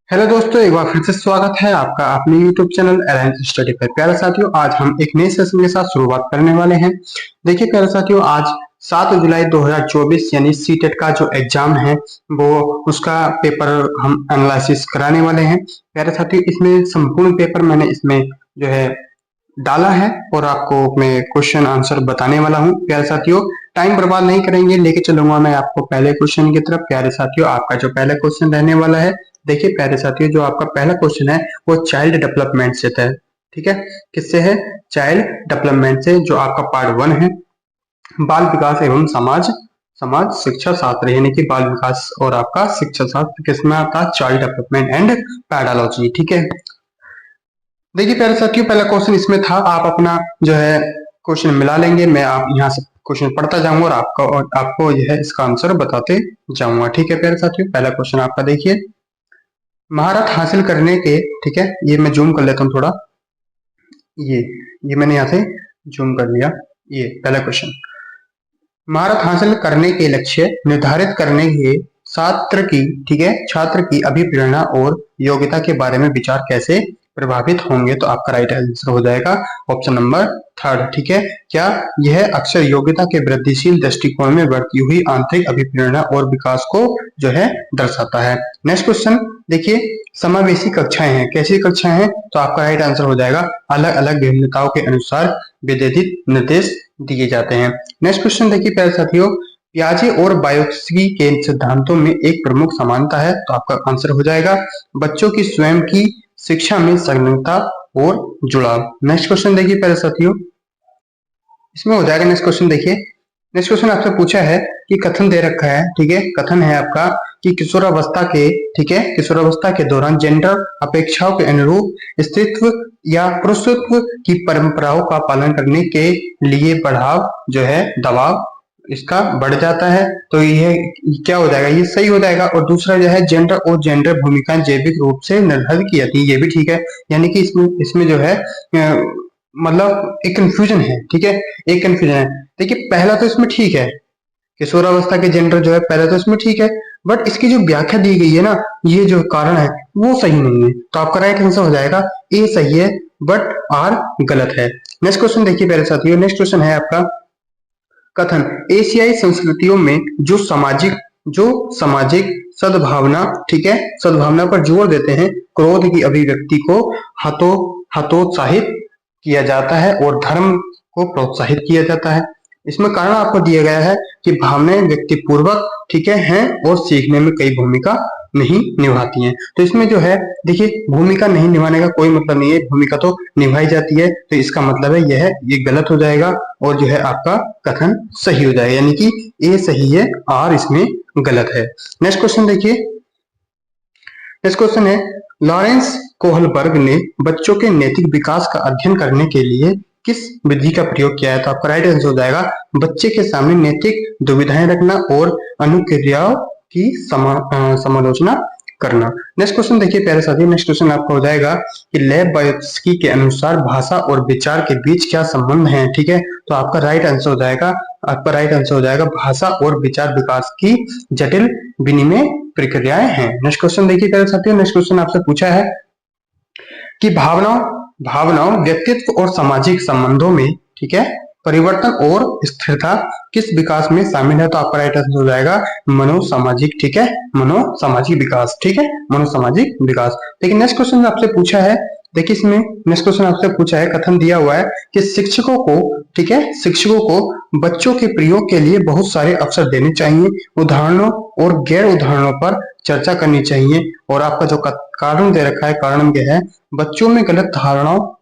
Hello दोस्तों, एक बार फिर से स्वागत है आपका अपने यूट्यूब चैनल अलायंस स्टडी पे। प्यारे साथियों, आज हम एक नए सेशन के साथ शुरुआत करने वाले हैं। देखिए प्यारे साथियों, आज 7 जुलाई 2024 यानी सीटेट का जो एग्जाम है वो उसका पेपर हम एनालिसिस कराने वाले हैं। प्यारे साथियों, इसमें संपूर्ण पेपर मैंने इसमें जो है डाला है और आपको मैं क्वेश्चन आंसर बताने वाला हूँ। प्यारे साथियों, टाइम बर्बाद नहीं करेंगे, लेके चलूंगा मैं आपको पहले क्वेश्चन की तरफ। प्यारे साथियों, आपका जो पहला क्वेश्चन रहने वाला है, देखिए प्यारे साथियों, जो आपका पहला क्वेश्चन है वो चाइल्ड डेवलपमेंट से है। ठीक है, किससे है? चाइल्ड डेवलपमेंट से, जो आपका पार्ट 1 है, बाल विकास एवं समाज समाज शिक्षा शास्त्र, यानी कि बाल विकास और आपका शिक्षा शास्त्र किसमें आता है? Child development and pedagogy. ठीक है, देखिए प्यारे साथियों, पहला क्वेश्चन इसमें था, आप अपना जो है क्वेश्चन मिला लेंगे। मैं आप यहाँ से क्वेश्चन पढ़ता जाऊंगा और आपको यह है इसका आंसर बताते जाऊंगा। ठीक है प्यारे साथियों, पहला क्वेश्चन आपका देखिए, महारत हासिल करने के, ठीक है, ये मैं जूम कर लेता हूँ थोड़ा, ये मैंने यहाँ से जूम कर लिया। ये पहला क्वेश्चन, महारत हासिल करने के लक्ष्य निर्धारित करने के छात्र की, ठीक है, छात्र की अभिप्रेरणा और योग्यता के बारे में विचार कैसे प्रभावित होंगे? तो आपका राइट आंसर हो जाएगा ऑप्शन नंबर 3। ठीक है, क्या यह अक्सर योग्यता के वृद्धिशील दृष्टिकोण में बढ़ती हुई आंतरिक अभिप्रेरणा और विकास को जो है दर्शाता है? नेक्स्ट क्वेश्चन देखिए, समावेशी कक्षाएं हैं, कैसी कक्षाएं हैं? तो आपका राइट आंसर हो जाएगा अलग अलग भिन्नताओं के अनुसार विभेदित निर्देश दिए जाते हैं। नेक्स्ट क्वेश्चन देखिए प्यारे साथियों, पियाजे और बायोट्स्की के सिद्धांतों में एक प्रमुख समानता है। तो आपका आंसर हो जाएगा बच्चों की स्वयं की शिक्षा में संलग्नता और जुड़ाव। नेक्स्ट क्वेश्चन देखिए प्यारे साथियों, इसमें हो जाएगा, नेक्स्ट क्वेश्चन देखिए, नेक्स्ट क्वेश्चन आपसे पूछा है कि कथन दे रखा है, ठीक है, कथन है आपका कि किशोरावस्था के, ठीक है, किशोरावस्था के दौरान जेंडर अपेक्षाओं के अनुरूप स्त्रीत्व या पुरुषत्व की परंपराओं का पालन करने के लिए बढ़ाव जो है दबाव इसका बढ़ जाता है। तो यह क्या हो जाएगा? ये सही हो जाएगा। और दूसरा जो है, जेंडर और जेंडर भूमिकाएं जैविक रूप से निर्धारित की जाती है, ये भी ठीक है। यानी कि इसमें जो है मतलब एक कंफ्यूजन है। ठीक है, एक कंफ्यूजन है। देखिए पहला तो इसमें ठीक है, किशोरावस्था के जेंडर जो है पहला तो इसमें ठीक है, बट इसकी जो व्याख्या दी गई है ना, ये जो कारण है वो सही नहीं है। तो आपका राइट आंसर हो जाएगा ए सही है, बट आर गलत है। नेक्स्ट क्वेश्चन देखिए प्यारे साथियों, नेक्स्ट क्वेश्चन है आपका, कथन एशियाई संस्कृतियों में जो सामाजिक सद्भावना, ठीक है, सद्भावना पर जोर देते हैं, क्रोध की अभिव्यक्ति को हतोत्साहित किया जाता है और धर्म को प्रोत्साहित किया जाता है। इसमें कारण आपको दिया गया है कि भावनाएं व्यक्तिपूर्वक, ठीक है, हैं और सीखने में कई भूमिका नहीं निभाती हैं। तो इसमें जो है देखिए, भूमिका नहीं निभाने का कोई मतलब नहीं है, भूमिका तो निभाई जाती है। तो इसका मतलब है ये गलत हो जाएगा और जो है आपका कथन सही हो जाएगा, यानी कि ए सही है, आर इसमें गलत है। नेक्स्ट क्वेश्चन देखिए, नेक्स्ट क्वेश्चन है, लॉरेंस कोहलबर्ग ने बच्चों के नैतिक विकास का अध्ययन करने के लिए किस विधि का प्रयोग किया है? तो आपका राइट आंसर हो जाएगा बच्चे के सामने नैतिक दुविधाएं रखना और अनुक्रियाओं की समालोचना करना। नेक्स्ट क्वेश्चन देखिए प्यारे साथी, नेक्स्ट क्वेश्चन आपका हो जाएगा कि लेव बायोत्स्की के अनुसार भाषा और विचार के बीच क्या संबंध है? ठीक है, तो आपका राइट आंसर हो जाएगा, आपका राइट आंसर हो जाएगा भाषा और विचार विकास की जटिल विनिमय प्रक्रियाएं हैं। नेक्स्ट क्वेश्चन देखिए प्यारे साथियों, नेक्स्ट क्वेश्चन आपसे पूछा है कि भावनाओं व्यक्तित्व और सामाजिक संबंधों में, ठीक है, परिवर्तन और स्थिरता किस विकास में शामिल है? तो आपका राइट आंसर हो जाएगा मनोसामाजिक, ठीक है, मनोसामाजिक विकास, ठीक है, मनोसामाजिक विकास। लेकिन नेक्स्ट क्वेश्चन आपसे पूछा है, देखिए इसमें नेक्स्ट क्वेश्चन आपसे पूछा है, कथन दिया हुआ है कि शिक्षकों को, ठीक है, शिक्षकों को बच्चों के प्रयोग के लिए बहुत सारे अवसर देने चाहिए, उदाहरणों और गैर उदाहरणों पर चर्चा करनी चाहिए। और आपका जो कारण दे रखा है, कारण क्या है? बच्चों में गलत धारणाओं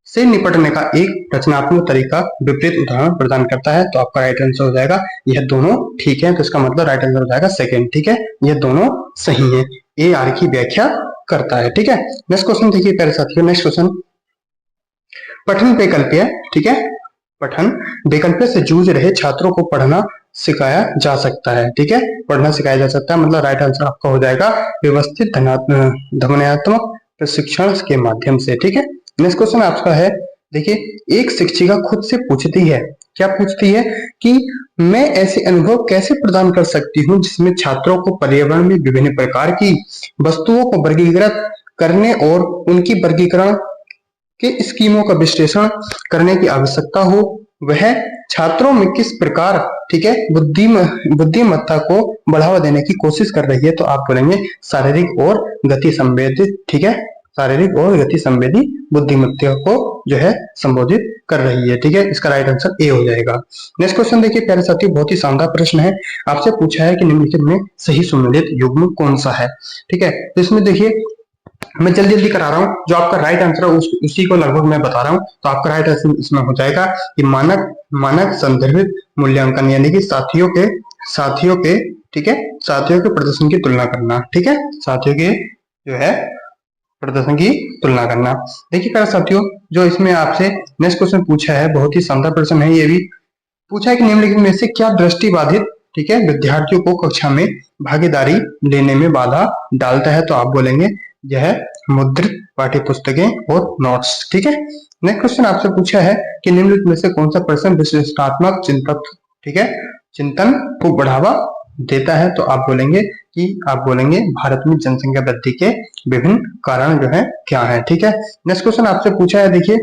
से निपटने का एक रचनात्मक तरीका विपरीत उदाहरण प्रदान करता है। तो आपका राइट आंसर हो जाएगा यह दोनों ठीक है। तो इसका मतलब राइट आंसर हो जाएगा सेकंड, ठीक है, यह दोनों सही है, ए आर की व्याख्या करता है। ठीक है, नेक्स्ट क्वेश्चन देखिए प्यारे साथियों, नेक्स्ट क्वेश्चन, पठन वैकल्प्य, ठीक है, पठन वैकल्प्य से जूझ रहे छात्रों को पढ़ना सिखाया जा सकता है, ठीक है, पढ़ना सिखाया जा सकता है, मतलब राइट आंसर आपका हो जाएगा व्यवस्थित ध्वन्यात्मक प्रशिक्षण के माध्यम से। ठीक है, नेक्स्ट क्वेश्चन आपका है, देखिए एक शिक्षिका खुद से पूछती है, क्या पूछती है कि मैं ऐसे अनुभव कैसे प्रदान कर सकती हूँ जिसमें छात्रों को पर्यावरण में विभिन्न प्रकार की वस्तुओं को वर्गीकृत करने और उनकी वर्गीकरण के स्कीमों का विश्लेषण करने की आवश्यकता हो। वह छात्रों में किस प्रकार, ठीक है, बुद्धिमत्ता को बढ़ावा देने की कोशिश कर रही है, तो आप बोलेंगे शारीरिक और गति संवेदी, ठीक है, शारीरिक और गति संवेदी बुद्धिमत्ता को जो है संबोधित कर रही है। ठीक है, इसका राइट आंसर ए हो जाएगा। नेक्स्ट क्वेश्चन देखिए प्यारे साथियों, बहुत ही शानदार प्रश्न है। आपसे पूछा है कि निम्नलिखित में सही सुमेलित युग्म कौन सा है। ठीक है, तो इसमें देखिए मैं जल्दी जल्दी करा रहा हूँ, जो आपका राइट आंसर है उसी को लगभग मैं बता रहा हूँ। तो आपका राइट आंसर इसमें हो जाएगा कि मानक संदर्भित मूल्यांकन, यानी कि साथियों के ठीक है, साथियों के प्रदर्शन की तुलना करना। ठीक है, साथियों के जो है प्रदर्शन की तुलना करना। देखिए प्यारे साथियों, जो इसमें आपसे नेक्स्ट क्वेश्चन पूछा है, बहुत ही शानदार प्रश्न है। ये भी पूछा है कि निम्नलिखित में से क्या दृष्टिबाधित, ठीक है, विद्यार्थियों को कक्षा में भागीदारी लेने में बाधा डालता है, तो आप बोलेंगे यह मुद्रित पाठ्य पुस्तकें और नोट्स। ठीक है, नेक्स्ट क्वेश्चन आपसे पूछा है कि निम्नलिखित में से कौन सा प्रश्न विश्लेषणात्मक चिंतन, ठीक है, चिंतन को बढ़ावा देता है, तो आप बोलेंगे भारत में जनसंख्या वृद्धि के विभिन्न कारण जो है क्या है। ठीक है, नेक्स्ट क्वेश्चन आपसे पूछा है, देखिए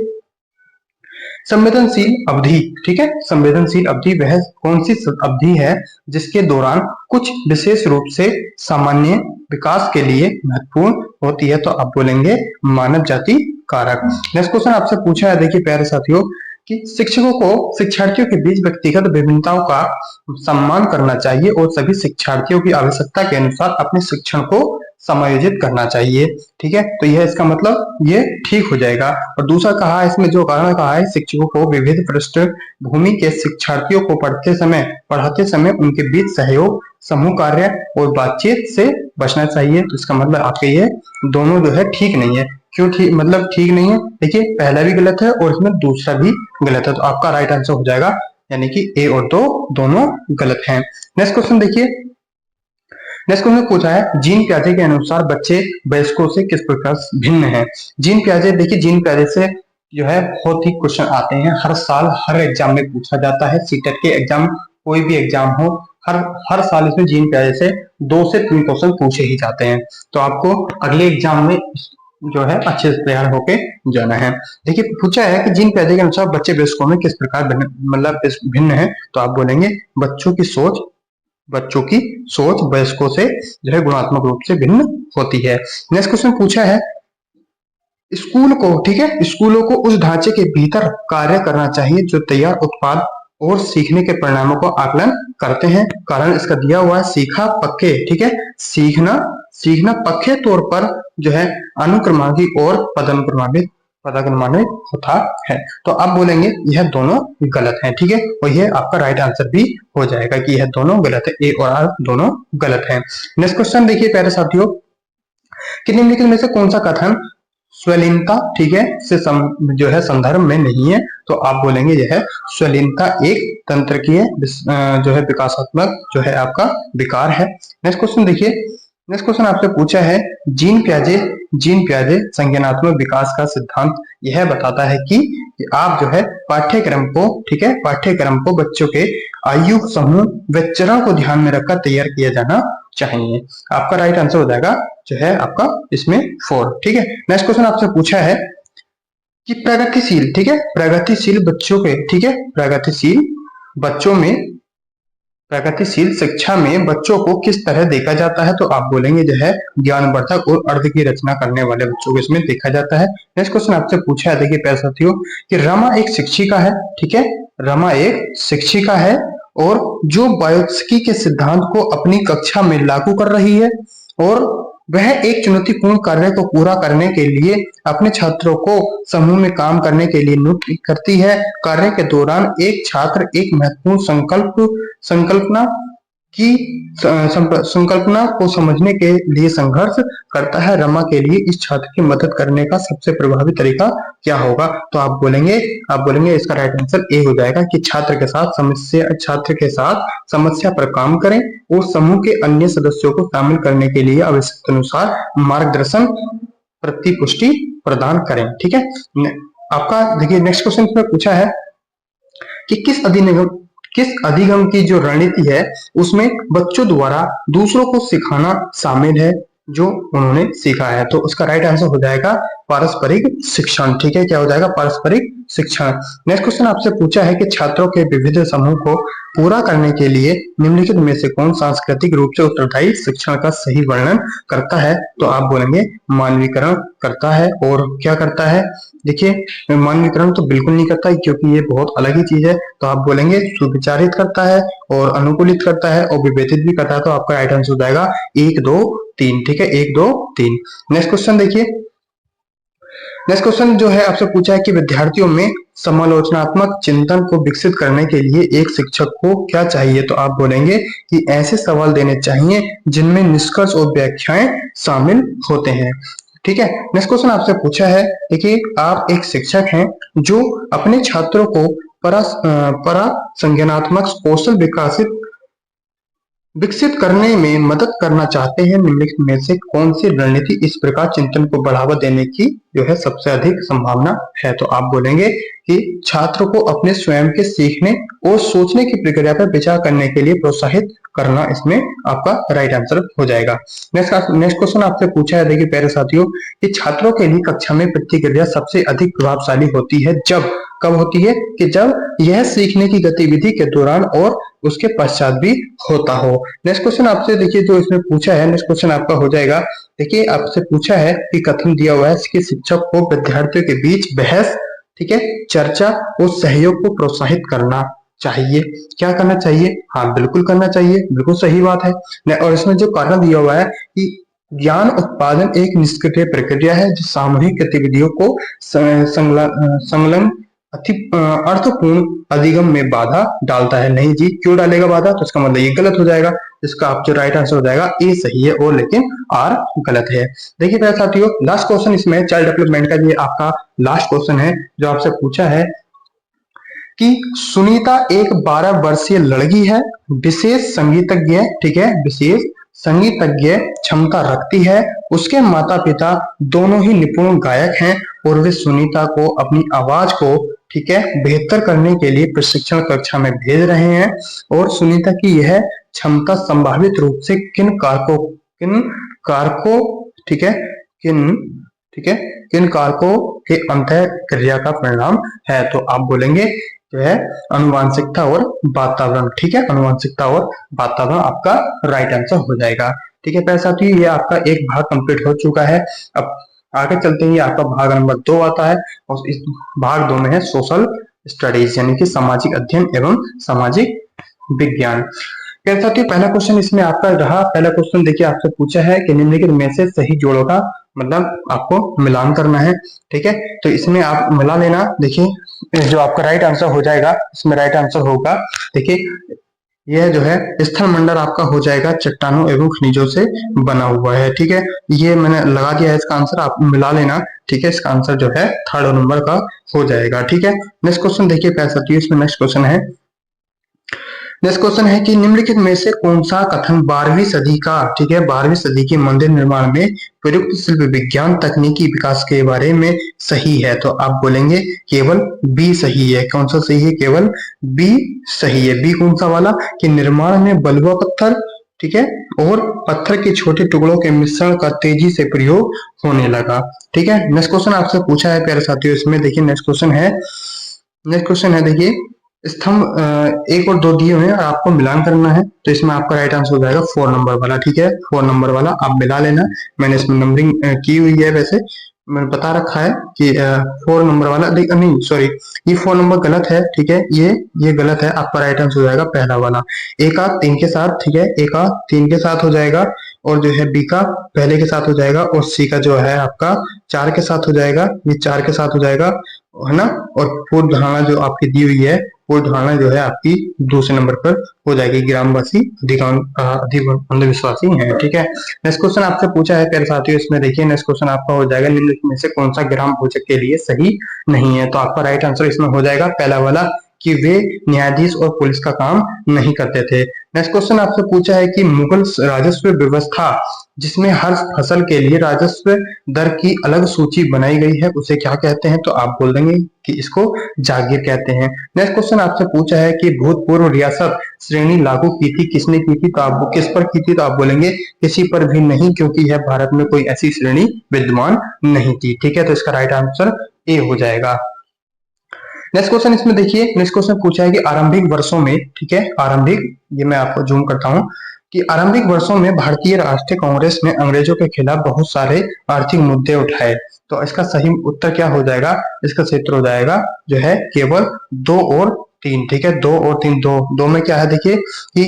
संवेदनशील अवधि, ठीक है, संवेदनशील अवधि वह कौन सी अवधि है जिसके दौरान कुछ विशेष रूप से सामान्य विकास के लिए महत्वपूर्ण होती है, तो आप बोलेंगे मानव जाति कारक। नेक्स्ट क्वेश्चन आपसे पूछा है, देखिए प्यारे साथियों, कि शिक्षकों को शिक्षार्थियों के बीच व्यक्तिगत विभिन्नताओं का सम्मान करना चाहिए और सभी शिक्षार्थियों की आवश्यकता के अनुसार अपने शिक्षण को समायोजित करना चाहिए। ठीक है, तो यह इसका मतलब ये ठीक हो जाएगा। और दूसरा कहा है, इसमें जो कारण कहा है, शिक्षकों को विविध पृष्ठभूमि के शिक्षार्थियों को पढ़ाते समय उनके बीच सहयोग, समूह कार्य और बातचीत से बचना चाहिए। तो इसका मतलब आपके ये दोनों जो है ठीक नहीं है। क्यों ठीक नहीं है? देखिए पहला भी गलत है और इसमें दूसरा भी गलत है, तो आपका राइट आंसर हो जाएगा, यानी कि ए और दो दोनों गलत हैं। नेक्स्ट क्वेश्चन देखिए, नेक्स्ट क्वेश्चन पूछा है, जीन पियाजे के अनुसार बच्चे वयस्कों से किस प्रकार भिन्न हैं। जीन पियाजे, देखिए जीन पियाजे से जो है बहुत ही क्वेश्चन आते हैं, हर साल हर एग्जाम में पूछा जाता है। सीटेट के एग्जाम, कोई भी एग्जाम हो, हर साल इसमें जीन पियाजे से 2 से 3 क्वेश्चन पूछे ही जाते हैं। तो आपको अगले एग्जाम में जो है अच्छे से तैयार होके जाना है। देखिए पूछा है कि जीन पियाजे के अनुसार बच्चे वयस्कों में किस प्रकार भिन्न है, तो आप बोलेंगे बच्चों की सोच वयस्कों से जो है गुणात्मक रूप से भिन्न होती है। नेक्स्ट क्वेश्चन पूछा है, स्कूल को, ठीक है, स्कूलों को उस ढांचे के भीतर कार्य करना चाहिए जो तैयार उत्पाद और सीखने के परिणामों को आकलन करते हैं। कारण इसका दिया हुआ है, सीखा पक्के, ठीक है, सीखना पक्के तौर पर जो है अनुक्रमांकी और पदानुक्रमित होता है। तो आप बोलेंगे यह दोनों गलत है। ठीक है, और यह आपका राइट आंसर भी हो जाएगा कि यह दोनों गलत है, ए और आर दोनों गलत है। नेक्स्ट क्वेश्चन देखिए प्यारे साथियों, कि निम्नलिखित में से कौन सा कथन स्वलीनता, ठीक है, से जो है संदर्भ में नहीं है, तो आप बोलेंगे यह स्वलीनता एक तंत्रिकीय जो है विकासात्मक जो है आपका विकार है। नेक्स्ट क्वेश्चन देखिए, नेक्स्ट क्वेश्चन आपसे पूछा है, जीन पियाजे संज्ञानात्मक विकास का सिद्धांत यह बताता है कि आप जो है पाठ्यक्रम को, ठीक है, पाठ्यक्रम को बच्चों के आयु समूह व चरण को ध्यान में रखकर तैयार किया जाना चाहिए। आपका राइट आंसर हो जाएगा जो है आपका इसमें 4। ठीक है, नेक्स्ट क्वेश्चन आपसे पूछा है कि प्रगतिशील, ठीक है, प्रगतिशील बच्चों के, ठीक है, प्रगतिशील शिक्षा में बच्चों को किस तरह देखा जाता है, तो आप बोलेंगे जो है ज्ञानवर्धक और अर्थ की रचना करने वाले बच्चों को इसमें देखा जाता है। नेक्स्ट क्वेश्चन आपसे पूछा है, देखिए प्यारे साथियों, कि रमा एक शिक्षिका है, ठीक है, रमा एक शिक्षिका है और जो बायोप्सी के सिद्धांत को अपनी कक्षा में लागू कर रही है और वह एक चुनौतीपूर्ण कार्य को पूरा करने के लिए अपने छात्रों को समूह में काम करने के लिए नियुक्त करती है। कार्य के दौरान एक छात्र एक महत्वपूर्ण संकल्पना को समझने के लिए संघर्ष करता है। रमा के लिए इस छात्र की मदद करने का सबसे प्रभावी तरीका क्या होगा, तो आप बोलेंगे इसका राइट आंसर ए हो जाएगा कि छात्र के साथ समस्या पर काम करें और समूह के अन्य सदस्यों को शामिल करने के लिए आवश्यकता अनुसार मार्गदर्शन प्रतिपुष्टि प्रदान करें। ठीक है, आपका देखिए नेक्स्ट क्वेश्चन इसमें पूछा है कि किस अधिगम की जो रणनीति है उसमें बच्चों द्वारा दूसरों को सिखाना शामिल है जो उन्होंने सीखा है। तो उसका राइट आंसर हो जाएगा पारस्परिक शिक्षण। ठीक है, क्या हो जाएगा? पारस्परिक शिक्षण। नेक्स्ट क्वेश्चन आपसे पूछा है कि छात्रों के विविध समूह को पूरा करने के लिए निम्नलिखित में से कौन सांस्कृतिक रूप से उत्तरदायी शिक्षण का सही वर्णन करता है? तो आप बोलेंगे मानवीकरण करता है। और क्या करता है? देखिए मानवीकरण तो बिल्कुल नहीं करता है क्योंकि ये बहुत अलग ही चीज है। तो आप बोलेंगे सुविचारित करता है और अनुकूलित करता है और विभेदित भी करता है। तो आपका राइट आंसर हो जाएगा 1 2 3। ठीक है, 1 2 3। नेक्स्ट क्वेश्चन देखिए, नेक्स्ट क्वेश्चन जो है आपसे पूछा है कि विद्यार्थियों में समालोचनात्मक चिंतन को विकसित करने के लिए एक शिक्षक को क्या चाहिए? तो आप बोलेंगे कि ऐसे सवाल देने चाहिए जिनमें निष्कर्ष और व्याख्याएं शामिल होते हैं। ठीक है, नेक्स्ट क्वेश्चन आपसे पूछा है, देखिए आप एक शिक्षक हैं जो अपने छात्रों को परा संज्ञानात्मक कौशल विकसित करने में मदद करना चाहते हैं। निम्नलिखित में से कौन सी रणनीति इस प्रकार चिंतन को बढ़ावा देने की जो है सबसे अधिक संभावना है? तो आप बोलेंगे कि छात्र को अपने स्वयं के सीखने और सोचने की प्रक्रिया पर विचार करने के लिए प्रोत्साहित करना इसमें आपका राइट आंसर हो जाएगा। नेक्स्ट क्वेश्चन आपसे पूछा है, देखिए प्यारे साथियों, कि छात्रों के लिए कक्षा में प्रतिक्रिया सबसे अधिक प्रभावशाली होती है कब होती है? कि जब यह सीखने की गतिविधि के दौरान और उसके पश्चात भी होता हो। नेक्स्ट क्वेश्चन आपसे देखिए जो इसमें पूछा है, नेक्स्ट क्वेश्चन आपका हो जाएगा, देखिए आपसे पूछा है कि कथन दिया हुआ है कि शिक्षक को विद्यार्थियों के बीच बहस, ठीक है, चर्चा और सहयोग को प्रोत्साहित करना चाहिए। क्या करना चाहिए? हाँ बिल्कुल करना चाहिए, बिल्कुल सही बात है। और इसमें जो कारण दिया हुआ है कि ज्ञान उत्पादन एक निष्क्रिय प्रक्रिया है जो सामूहिक गतिविधियों को संलग्न अर्थपूर्ण अधिगम में बाधा डालता है। नहीं जी, क्यों डालेगा बाधा? तो इसका मतलब ये गलत हो जाएगा। इसका आप जो राइट आंसर हो जाएगा ए सही है और लेकिन आर गलत है। देखिए मेरे साथियों, लास्ट क्वेश्चन इसमें चाइल्ड डेवलपमेंट का ये आपका लास्ट क्वेश्चन है जो आपसे पूछा है कि सुनीता एक 12 वर्षीय लड़की है, विशेष संगीतज्ञ, ठीक है, विशेष संगीतज्ञ क्षमता रखती है। उसके माता पिता दोनों ही निपुण गायक हैं और वे सुनीता को अपनी आवाज को, ठीक है, बेहतर करने के लिए प्रशिक्षण कक्षा में भेज रहे हैं। और सुनीता की यह क्षमता संभावित रूप से किन कारकों ठीक है किन कारकों के अंतः क्रिया का परिणाम है? तो आप बोलेंगे जो है अनुवांशिकता और वातावरण। ठीक है, अनुवांशिकता और वातावरण आपका राइट आंसर हो जाएगा। ठीक है प्यारे साथियों, ये आपका एक भाग कंप्लीट हो चुका है। अब आगे चलते हैं, ये आपका भाग नंबर 2 आता है और इस भाग 2 में है सोशल स्टडीज यानी कि सामाजिक अध्ययन एवं सामाजिक विज्ञान। प्यारे साथियों, पहला क्वेश्चन इसमें आपका रहा। पहला क्वेश्चन देखिए आपसे पूछा है कि निम्नलिखित में से सही जोड़ों का मतलब आपको मिलान करना है। ठीक है, तो इसमें आप मिला लेना। देखिए जो आपका राइट आंसर हो जाएगा, इसमें राइट आंसर होगा, देखिए यह जो है स्थल मंडल आपका हो जाएगा चट्टानों एवं खनिजों से बना हुआ है। ठीक है, ये मैंने लगा दिया है इसका आंसर, आप मिला लेना। ठीक है, इसका आंसर जो है 3rd नंबर का हो जाएगा। ठीक है, नेक्स्ट क्वेश्चन देखिए प्यारे साथियों, इसमें नेक्स्ट क्वेश्चन है कि निम्नलिखित में से कौन सा कथन 12वीं सदी का, ठीक है, 12वीं सदी के मंदिर निर्माण में प्रयुक्त शिल्प विज्ञान तकनीकी विकास के बारे में सही है? तो आप बोलेंगे केवल बी सही है। कौन सा सही है? केवल बी सही है। बी कौन सा वाला? कि निर्माण में बलुआ पत्थर, ठीक है, और पत्थर के छोटे टुकड़ों के मिश्रण का तेजी से प्रयोग होने लगा। ठीक है, नेक्स्ट क्वेश्चन आपसे पूछा है प्यारे साथियों, इसमें देखिए नेक्स्ट क्वेश्चन है देखिए स्तंभ 1 और 2 दिए हुए हैं, आपको मिलान करना है। तो इसमें आपका राइट आंसर हो जाएगा 4 नंबर वाला। ठीक है, 4 नंबर वाला आप मिला लेना। मैंने इसमें नंबरिंग की हुई है, वैसे मैंने बता रखा है कि 4 नंबर वाला, नहीं सॉरी, ये 4 नंबर गलत है। ठीक है, ये गलत है। आपका राइट आंसर हो जाएगा पहला वाला, ए का 3 के साथ। ठीक है, ए का 3 के साथ हो जाएगा और जो है बी का पहले के साथ हो जाएगा और सी का जो है आपका 4 के साथ हो जाएगा। ये 4 के साथ हो जाएगा, है ना। और पूर्व धारणा जो आपकी दी हुई है, पूर्व धारणा जो है आपकी दूसरे नंबर पर हो जाएगी। ग्रामवासी अधिक अंधविश्वासी हैं। ठीक है, नेक्स्ट क्वेश्चन आपसे पूछा है प्यारे साथियों, इसमें देखिए नेक्स्ट क्वेश्चन आपका हो जाएगा निम्नलिखित में से कौन सा ग्राम भोजक के लिए सही नहीं है? तो आपका राइट आंसर इसमें हो जाएगा पहला वाला कि वे न्यायाधीश और पुलिस का काम नहीं करते थे। नेक्स्ट क्वेश्चन आपसे पूछा है कि मुगल राजस्व व्यवस्था जिसमें हर फसल के लिए राजस्व दर की अलग सूची बनाई गई है, उसे क्या कहते हैं? तो आप बोल देंगे कि इसको जागीर कहते हैं। नेक्स्ट क्वेश्चन आपसे पूछा है कि भूतपूर्व रियासत श्रेणी लागू की थी, किसने की थी? तो आप किस पर की थी? तो आप बोलेंगे किसी पर भी नहीं, क्योंकि यह भारत में कोई ऐसी श्रेणी विद्यमान नहीं थी। ठीक है, तो इसका राइट आंसर ए हो जाएगा। नेक्स्ट क्वेश्चन इसमें देखिए, नेक्स्ट क्वेश्चन पूछा है कि आरंभिक वर्षों में, ठीक है, आरंभिक, ये मैं आपको जूम करता हूं कि आरंभिक वर्षों में भारतीय राष्ट्रीय कांग्रेस ने अंग्रेजों के खिलाफ बहुत सारे आर्थिक मुद्दे उठाए। तो इसका सही उत्तर क्या हो जाएगा? इसका क्षेत्र हो जाएगा जो है केवल 2 और 3। ठीक है, 2 और 3, दो में क्या है देखिए कि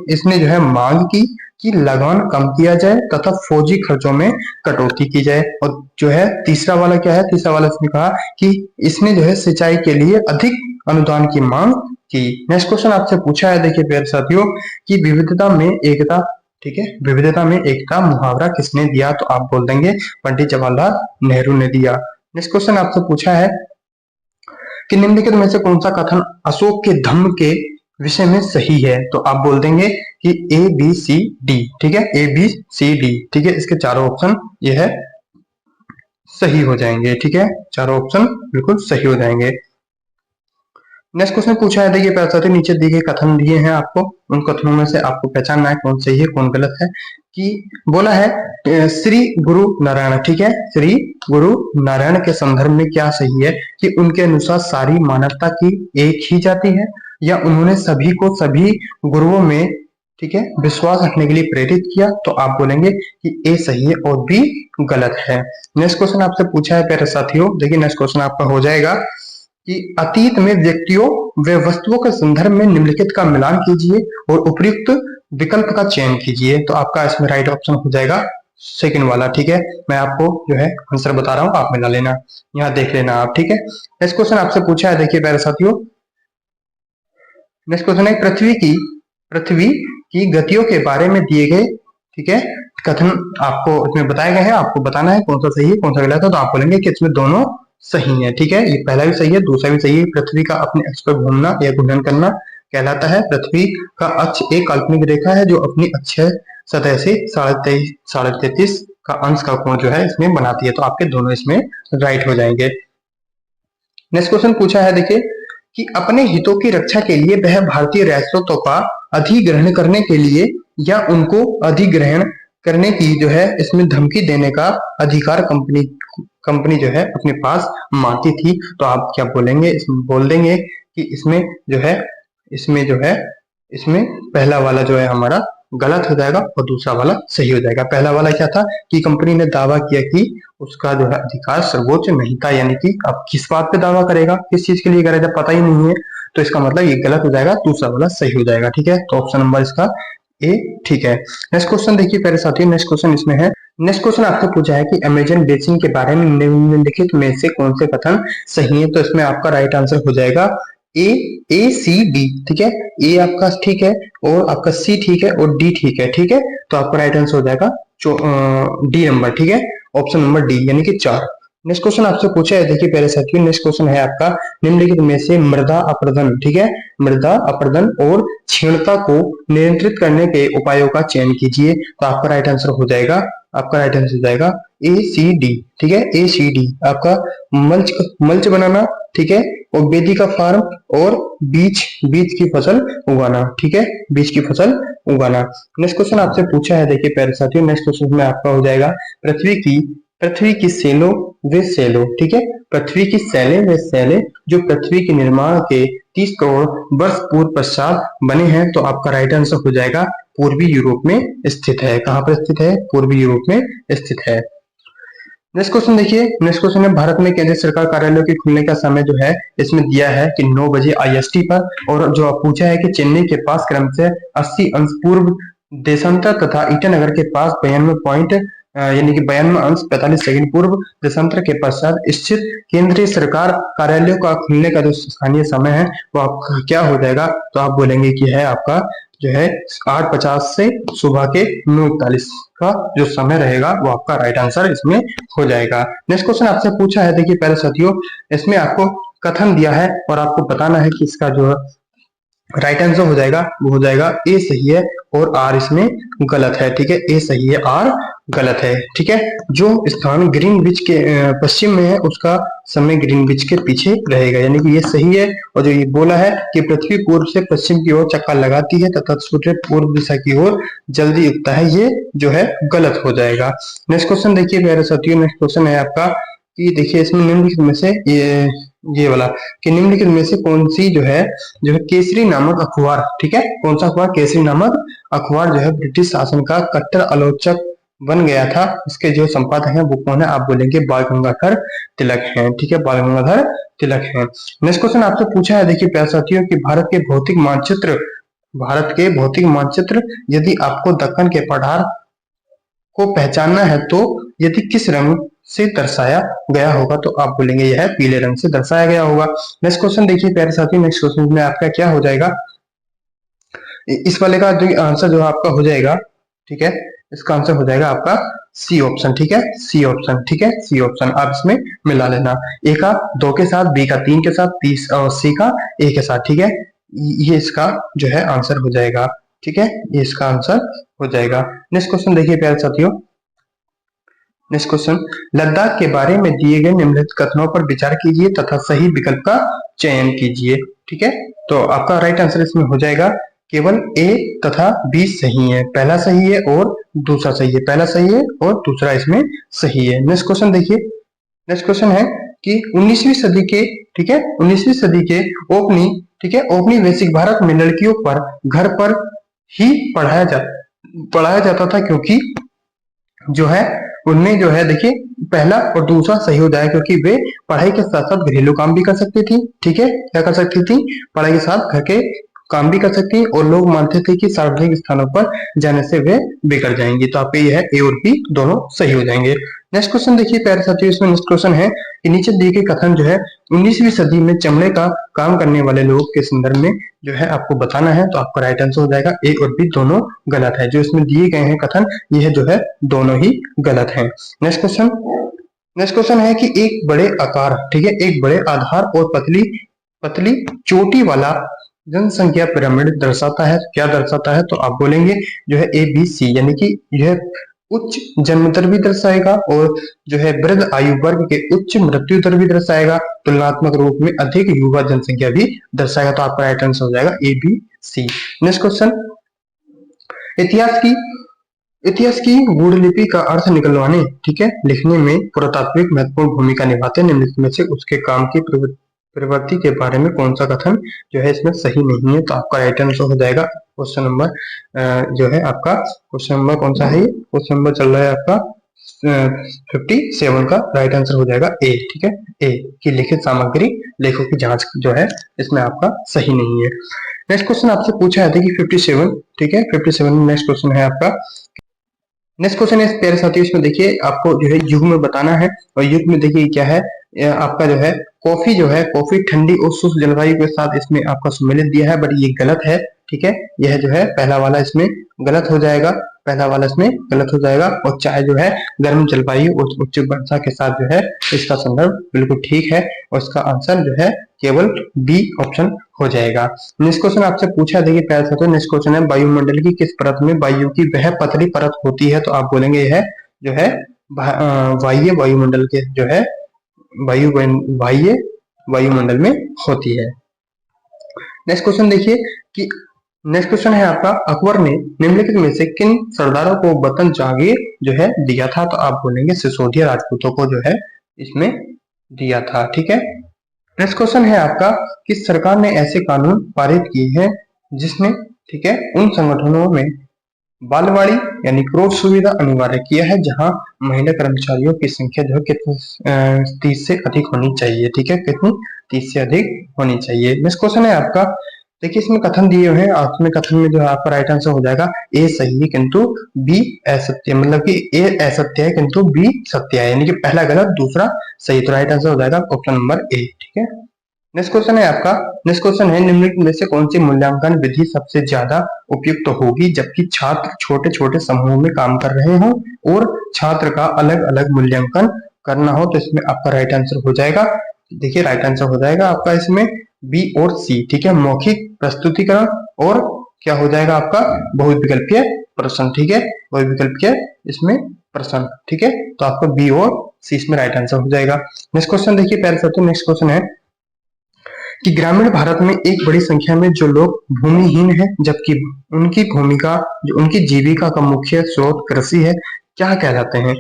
इसने जो है मांग की कि लगान कम किया जाए तथा फौजी खर्चों में कटौती की जाए। और जो है तीसरा वाला क्या है? तीसरा वाला इसने कहा कि इसने जो है सिंचाई के लिए अधिक अनुदान की मांग की। नेक्स्ट क्वेश्चन आपसे पूछा है देखिए प्यारे साथियों कि विविधता में एकता, ठीक है, विविधता में एकता मुहावरा किसने दिया? तो आप बोल देंगे पंडित जवाहरलाल नेहरू ने दिया। नेक्स्ट क्वेश्चन आपसे पूछा है कि निम्नलिखित में से कौन सा कथन अशोक के धम्म के विषय में सही है? तो आप बोल देंगे कि ए बी सी डी। ठीक है, ए बी सी डी। ठीक है, इसके चारों ऑप्शन ये है सही हो जाएंगे। ठीक है, चारों ऑप्शन बिल्कुल सही हो जाएंगे। नेक्स्ट क्वेश्चन पूछा है देखिए प्यारे साथी, नीचे दिए गए कथन दिए हैं आपको, उन कथनों में से आपको पहचानना है कौन सही है कौन गलत है। कि बोला है श्री गुरु नारायण, ठीक है, श्री गुरु नारायण के संदर्भ में क्या सही है कि उनके अनुसार सारी मानवता की एक ही जाति है, या उन्होंने सभी को सभी गुरुओं में, ठीक है, विश्वास रखने के लिए प्रेरित किया? तो आप बोलेंगे कि ए सही है और बी गलत है। नेक्स्ट क्वेश्चन आपसे पूछा है प्यारे साथियों, देखिए नेक्स्ट क्वेश्चन आपका हो जाएगा कि अतीत में व्यक्तियों व वस्तुओं के संदर्भ में निम्नलिखित का मिलान कीजिए और उपयुक्त विकल्प का चयन कीजिए। तो आपका इसमें राइट ऑप्शन हो जाएगा सेकंड वाला। ठीक है, मैं आपको जो है आंसर बता रहा हूं, आप मिला लेना, यहाँ देख लेना आप। ठीक है, नेक्स्ट क्वेश्चन आपसे पूछा है देखिए प्यारे साथियों, नेक्स्ट क्वेश्चन है पृथ्वी की गतियों के बारे में दिए गए, ठीक है, कथन आपको इसमें बताए गए हैं, आपको बताना है कौन सा सही है कौन सा गलत है। तो आप बोलेंगे कि इसमें दोनों सही है। ठीक है, ये पहला भी सही है दूसरा भी सही है। पृथ्वी का अपने अक्ष पर घूमना या घूर्णन करना कहलाता है। पृथ्वी का अक्ष एक काल्पनिक रेखा है जो अपनी अक्षीय सतह से 33.5 का अंश का कोण जो है इसमें बनाती है। तो आपके दोनों इसमें राइट हो जाएंगे। नेक्स्ट क्वेश्चन पूछा है देखिए कि अपने हितों की रक्षा के लिए वह भारतीय रियासतों का अधिग्रहण करने के लिए या उनको अधिग्रहण करने की जो है इसमें धमकी देने का अधिकार कंपनी जो है अपने पास मांगती थी। तो आप क्या बोलेंगे? इसमें बोल देंगे कि इसमें जो है इसमें पहला वाला जो है हमारा गलत हो जाएगा और दूसरा वाला सही हो जाएगा। पहला वाला क्या था कि कंपनी ने दावा किया कि उसका जो है अधिकार सर्वोच्च नहीं था, यानी कि अब किस बात पे दावा करेगा, किस चीज के लिए करेगा, पता ही नहीं है, तो इसका मतलब ये गलत हो जाएगा, दूसरा वाला सही हो जाएगा। ठीक है, तो ऑप्शन नंबर इसका ए ठीक है। नेक्स्ट क्वेश्चन देखिए प्यारे साथियों, नेक्स्ट क्वेश्चन इसमें है, नेक्स्ट क्वेश्चन आपसे पूछा है कि अमेजन बेसिन के बारे में निम्नलिखित में से कौन से कथन सही है? तो इसमें आपका राइट आंसर हो जाएगा ए सी डी। ठीक है, ए आपका ठीक है और आपका सी ठीक है और डी ठीक है। ठीक है, तो आपका राइट आंसर हो जाएगा डी नंबर। ठीक है, ऑप्शन नंबर डी यानी कि 4। नेक्स्ट क्वेश्चन आपसे पूछा है देखिए प्यारे साथियों, नेक्स्ट क्वेश्चन है आपका निम्नलिखित में से मृदा अपरदन, ठीक है, मृदा अपरदन और क्षीणता को नियंत्रित करने के उपायों का चयन कीजिए। तो आपका राइट आंसर हो जाएगा, आपका राइट आंसर हो जाएगा ए सी डी। ठीक है, ए सी डी आपका मल्च बनाना, ठीक है, और बेदी का फार्म और बीज की फसल उगाना। ठीक है, बीज की फसल उगाना। नेक्स्ट क्वेश्चन आपसे पूछा है देखिए प्यारे साथियों, नेक्स्ट क्वेश्चन में आपका हो जाएगा पृथ्वी की सेलों वे सेलों, ठीक है, पृथ्वी की वे सेलें जो पृथ्वी के निर्माण के 30 करोड़ वर्ष पूर्व पश्चात बने हैं। तो आपका राइट आंसर हो जाएगा पूर्वी यूरोप में स्थित है। कहां पर स्थित है? पूर्वी यूरोप में स्थित है। नेक्स्ट क्वेश्चन देखिए, नेक्स्ट क्वेश्चन है भारत में केंद्र सरकार कार्यालयों के खुलने का समय जो है इसमें दिया है कि 9 बजे IST पर, और जो पूछा है कि चेन्नई के पास क्रमशः 80 अंश पूर्व देशांतर तथा ईटानगर के पास 92 पॉइंट यानी कि 92 अंश 45 सेकंड पूर्व देशांतर के पश्चात स्थित केंद्रीय सरकार कार्यालयों का खुलने का जो स्थानीय समय है वो आपका क्या हो जाएगा? तो आप बोलेंगे कि है आपका जो है 8:50 से सुबह के 9:41 का जो समय रहेगा वो आपका राइट आंसर इसमें हो जाएगा। नेक्स्ट क्वेश्चन आपसे पूछा है देखिए प्यारे साथियों, इसमें आपको कथन दिया है और आपको बताना है कि इसका जो राइट आंसर हो जाएगा, वो हो जाएगा ए सही है और आर इसमें गलत है। ठीक है, ए सही है, आर गलत है। ठीक है, जो स्थान ग्रीनविच के पश्चिम में है उसका समय ग्रीनविच के पीछे रहेगा, यानी कि ये सही है। और जो ये बोला है कि पृथ्वी पूर्व से पश्चिम की ओर चक्कर लगाती है तथा सूर्य पूर्व दिशा की ओर जल्दी उगता है, ये जो है गलत हो जाएगा। नेक्स्ट क्वेश्चन देखिए प्यारे साथियों, नेक्स्ट क्वेश्चन है आपका कि देखिए इसमें निम्नलिखित में से ये वाला कि निम्नलिखित में से कौन सी जो है केसरी नामक अखबार, ठीक है, कौन सा अखबार केसरी नामक अखबार जो है ब्रिटिश शासन का कट्टर आलोचक बन गया था, इसके जो संपादक हैं वो कौन है, आप बोलेंगे बाल गंगाधर तिलक हैं। ठीक है, बाल गंगाधर तिलक हैं। नेक्स्ट क्वेश्चन आपसे पूछा है देखिए प्यारे साथियों कि भारत के भौतिक मानचित्र यदि आपको दक्कन के पठार को पहचानना है तो यदि किस रंग से दर्शाया गया होगा, तो आप बोलेंगे यह पीले रंग से दर्शाया गया होगा। नेक्स्ट क्वेश्चन देखिए प्यारे साथी, नेक्स्ट क्वेश्चन में आपका क्या हो जाएगा, इस वाले का जो आंसर जो आपका हो जाएगा, ठीक है, इसका आंसर हो जाएगा आपका सी ऑप्शन। ठीक है, सी ऑप्शन। ठीक है, सी ऑप्शन आप इसमें मिला लेना, ए का 2 के साथ, बी का 3 के साथ, और सी का ए के साथ। ठीक है, ये इसका जो है आंसर हो जाएगा। ठीक है, ये इसका आंसर हो जाएगा। नेक्स्ट क्वेश्चन देखिए प्यारे साथियों, नेक्स्ट क्वेश्चन, लद्दाख के बारे में दिए गए निम्नलिखित कथनों पर विचार कीजिए तथा सही विकल्प का चयन कीजिए। ठीक है, तो आपका राइट आंसर इसमें हो जाएगा केवल ए तथा बी सही है, पहला सही है और दूसरा सही है, पहला सही है और दूसरा इसमें सही है। नेक्स्ट क्वेश्चन देखिए, नेक्स्ट क्वेश्चन है कि 19वीं सदी के, ठीक है, 19वीं सदी के ठीक है, औपनिवेशिक भारत में लड़कियों पर घर पर ही पढ़ाया जाता था, क्योंकि जो है उनमें जो है देखिए पहला और दूसरा सही हो जाए, क्योंकि वे पढ़ाई के साथ साथ घरेलू काम भी कर सकती थी। ठीक है, क्या कर सकती थी, पढ़ाई के साथ घर के काम भी कर सकती है, और लोग मानते थे कि सार्वजनिक स्थानों पर जाने से वे बिगड़ जाएंगी। तो आपके यह ए और बी दोनों सही हो जाएंगे। नेक्स्ट क्वेश्चन देखिए प्यारे साथियों, इसमें नेक्स्ट क्वेश्चन है कि नीचे दिए गए कथन जो है 19वीं सदी में चमड़े का काम करने वाले लोग के संदर्भ में जो है आपको बताना है, तो आपका राइट आंसर हो जाएगा ए और बी दोनों गलत है। जो इसमें दिए गए हैं कथन, यह जो है दोनों ही गलत है। नेक्स्ट क्वेश्चन, नेक्स्ट क्वेश्चन है कि एक बड़े आकार, ठीक है, एक बड़े आधार और पतली पतली चोटी वाला जनसंख्या पिरामिड दर्शाता है, क्या दर्शाता है, तो आप बोलेंगे जो है ए बी सी, यानी कि यह उच्च जन्म दर भी दर्शाएगा और जो है वृद्ध आयु वर्ग के उच्च मृत्यु दर भी दर्शाएगा, तुलनात्मक रूप में अधिक युवा जनसंख्या भी दर्शाएगा। तो आपका राइट आंसर हो जाएगा A B C. Next question, इतिहास की गूढ़ लिपि का अर्थ निकलवाने, ठीक है, लिखने में पुरातात्विक महत्वपूर्ण भूमिका निभाते हैं, निम्नलिखित में से उसके काम की प्रवृत्ति के बारे में कौन सा कथन जो है इसमें सही नहीं है, तो आपका राइट आंसर हो जाएगा क्वेश्चन नंबर जो है आपका क्वेश्चन नंबर कौन सा है, क्वेश्चन नंबर चल रहा है आपका 57 का राइट आंसर हो जाएगा ए। ठीक है, ए की लिखित सामग्री लेखों की जांच जो है इसमें आपका सही नहीं है। नेक्स्ट क्वेश्चन आपसे पूछा है कि 57, ठीक है, 57 में नेक्स्ट क्वेश्चन है आपका, नेक्स्ट क्वेश्चन है प्यारे साथियों, इसमें देखिए आपको जो है युग में बताना है, और युग में देखिए क्या है, आपका जो है कॉफी जो है, कॉफी ठंडी और शुष्क जलवायु के साथ इसमें आपका सम्मिलित दिया है, बट ये गलत है। ठीक है, यह जो है पहला वाला इसमें गलत हो जाएगा, पहला वाला इसमें गलत हो जाएगा। और चाय जो है गर्म जलवायु और उच्च वर्षा के साथ जो है इसका संदर्भ बिल्कुल ठीक है, और इसका आंसर जो है केवल बी ऑप्शन हो जाएगा। नेक्स्ट क्वेश्चन आपसे पूछा है, देखिए प्यारे साथियों, नेक्स्ट क्वेश्चन है वायुमंडल की किस परत में वायु की वह पतली परत होती है, तो आप बोलेंगे यह जो है बाह्य वायुमंडल के जो है बाह्य वायुमंडल में होती है। नेक्स्ट क्वेश्चन देखिए कि नेक्स्ट क्वेश्चन है आपका, अकबर ने निम्नलिखित में से किन सरदारों को वतन जागीर जो है दिया था, तो आप बोलेंगे सिसोदिया राजपूतों को जो है इसमें दिया था। ठीक है, नेक्स्ट क्वेश्चन है आपका कि सरकार ने ऐसे कानून पारित किए हैं जिसने, ठीक है, उन संगठनों में बालवाड़ी यानी क्रोध सुविधा अनिवार्य किया है जहां महिला कर्मचारियों की संख्या जो है कितनी 30 से अधिक होनी चाहिए। ठीक है, कितनी 30 से अधिक होनी चाहिए। नेक्स्ट क्वेश्चन है आपका, देखिए इसमें कथन दिए हुए हैं, आपने कथन में जो है आपका राइट आंसर हो जाएगा ए सही है किंतु बी असत्य, मतलब कि ए असत्य है किंतु बी सत्य है, यानी कि पहला गलत दूसरा सही, तो राइट आंसर हो जाएगा ऑप्शन नंबर ए। ठीक है, नेक्स्ट क्वेश्चन है आपका, नेक्स्ट क्वेश्चन है निम्नलिखित में से कौन सी मूल्यांकन विधि सबसे ज्यादा उपयुक्त होगी जबकि छात्र छोटे छोटे समूह में काम कर रहे हो और छात्र का अलग अलग मूल्यांकन करना हो, तो इसमें आपका राइट आंसर हो जाएगा, देखिए राइट आंसर हो जाएगा आपका इसमें बी और सी। ठीक है, मौखिक प्रस्तुतिकरण और क्या हो जाएगा आपका बहुविकल्पीय प्रश्न। ठीक है, बहुविकल्पीय इसमें प्रश्न। ठीक है, तो आपका बी और सी इसमें राइट आंसर हो जाएगा। नेक्स्ट क्वेश्चन देखिए प्यारे साथियों, नेक्स्ट क्वेश्चन है कि ग्रामीण भारत में एक बड़ी संख्या में जो लोग भूमिहीन हैं, जबकि उनकी भूमिका जो उनकी जीविका का मुख्य स्रोत कृषि है, क्या कहलाते हैं?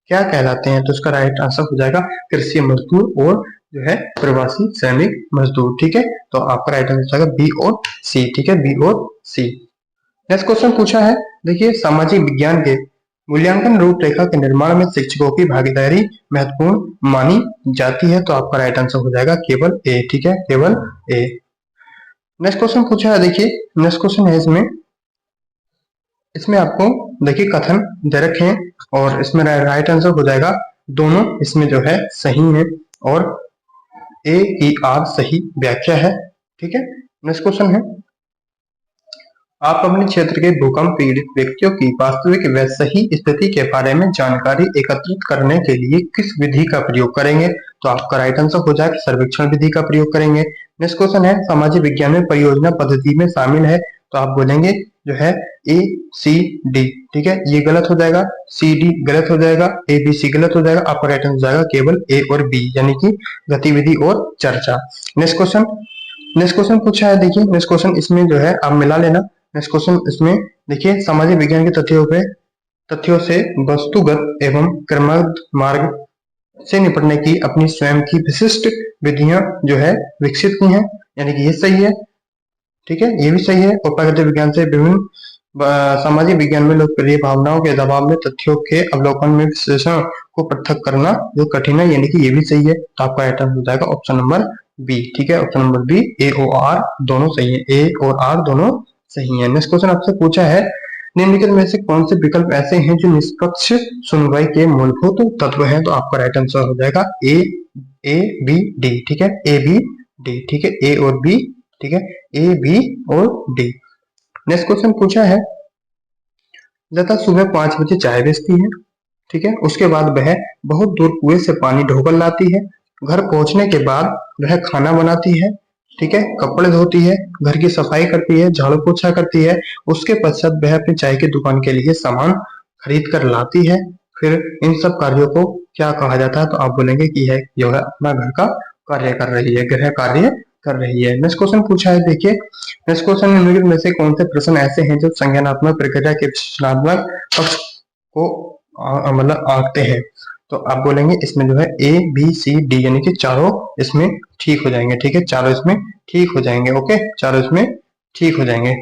क्या कहलाते हैं? तो इसका राइट आंसर हो जाएगा कृषि मजदूर और जो है प्रवासी श्रमिक मजदूर। ठीक है, तो आपका राइट आंसर हो जाएगा बी और सी। ठीक है, बी और सी। नेक्स्ट क्वेश्चन पूछा है, देखिए सामाजिक विज्ञान के मूल्यांकन रूपरेखा के निर्माण में शिक्षकों की भागीदारी महत्वपूर्ण मानी जाती है, तो आपका राइट आंसर हो जाएगा केवल ए। ठीक है, केवल ए। नेक्स्ट क्वेश्चन पूछा है, देखिए नेक्स्ट क्वेश्चन है इसमें इसमें आपको देखिए कथन दे रखे हैं और इसमें राइट आंसर हो जाएगा दोनों इसमें जो है सही है और ए की आर सही व्याख्या है। ठीक है, नेक्स्ट क्वेश्चन है आप अपने क्षेत्र के भूकंप पीड़ित व्यक्तियों की वास्तविक व सही स्थिति के बारे में जानकारी एकत्रित करने के लिए किस विधि का प्रयोग करेंगे? तो आपका राइट आंसर हो जाएगा सर्वेक्षण विधि का प्रयोग करेंगे। नेक्स्ट क्वेश्चन है सामाजिक विज्ञान में परियोजना पद्धति में शामिल है, तो आप बोलेंगे जो है ए सी डी। ठीक है, ये गलत हो जाएगा, सी डी गलत हो जाएगा, ए बी सी गलत हो जाएगा, आपका राइट आंसर हो जाएगा केवल ए और बी, यानी कि गतिविधि और चर्चा। नेक्स्ट क्वेश्चन पूछा है, देखिए नेक्स्ट क्वेश्चन इसमें जो है आप मिला लेना। नेक्स्ट क्वेश्चन इसमें देखिए सामाजिक विज्ञान के तथ्यों से वस्तुगत एवं क्रमबद्ध मार्ग से निपटने की अपनी स्वयं की विशिष्ट विधियां जो है विकसित की हैं, यानी कि ये सही है। ठीक है, ये भी सही है। और प्राकृतिक विज्ञान से विभिन्न सामाजिक विज्ञान में लोकप्रिय भावनाओं के दबाव में तथ्यों के अवलोकन में विश्लेषण को पृथक करना जो कठिन है, यानी कि ये भी सही है। तो आपका आइटम हो जाएगा ऑप्शन नंबर बी। ठीक है, ऑप्शन नंबर बी, ए और आर दोनों सही है, ए और आर दोनों सही है। नेक्स्ट क्वेश्चन आपसे पूछा है निम्नलिखित में से कौन से विकल्प ऐसे हैं जो निष्पक्ष सुनवाई के मूलभूत तत्व हैं? तो आपका राइट आंसर हो जाएगा ए बी डी। ठीक है, ए बी डी। ठीक है, ए और बी। ठीक है, ए बी और डी। नेक्स्ट क्वेश्चन पूछा है लता सुबह 5 बजे चाय बेचती है। ठीक है, उसके बाद वह बहुत दूर कुएं से पानी ढोकर लाती है, घर पहुंचने के बाद वह खाना बनाती है, ठीक है, कपड़े धोती है, घर की सफाई करती है, झाड़ू पोछा करती है, उसके पश्चात वह अपनी चाय की दुकान के लिए सामान खरीद कर लाती है। फिर इन सब कार्यों को क्या कहा जाता है? तो आप बोलेंगे कि है जो है अपना घर का कार्य कर रही है, गृह कार्य कर रही है। नेक्स्ट क्वेश्चन पूछा है, देखिए नेक्स्ट क्वेश्चन निम्नलिखित में से कौन से प्रश्न ऐसे हैं जो संज्ञानात्मक प्रक्रिया के विश्लेषणात्मक पक्ष को मतलब आंकते हैं? तो आप बोलेंगे इसमें जो है ए बी सी डी, यानी कि चारों इसमें ठीक हो जाएंगे। ठीक है, चारों इसमें ठीक हो जाएंगे। ओके, चारों इसमें ठीक हो जाएंगे,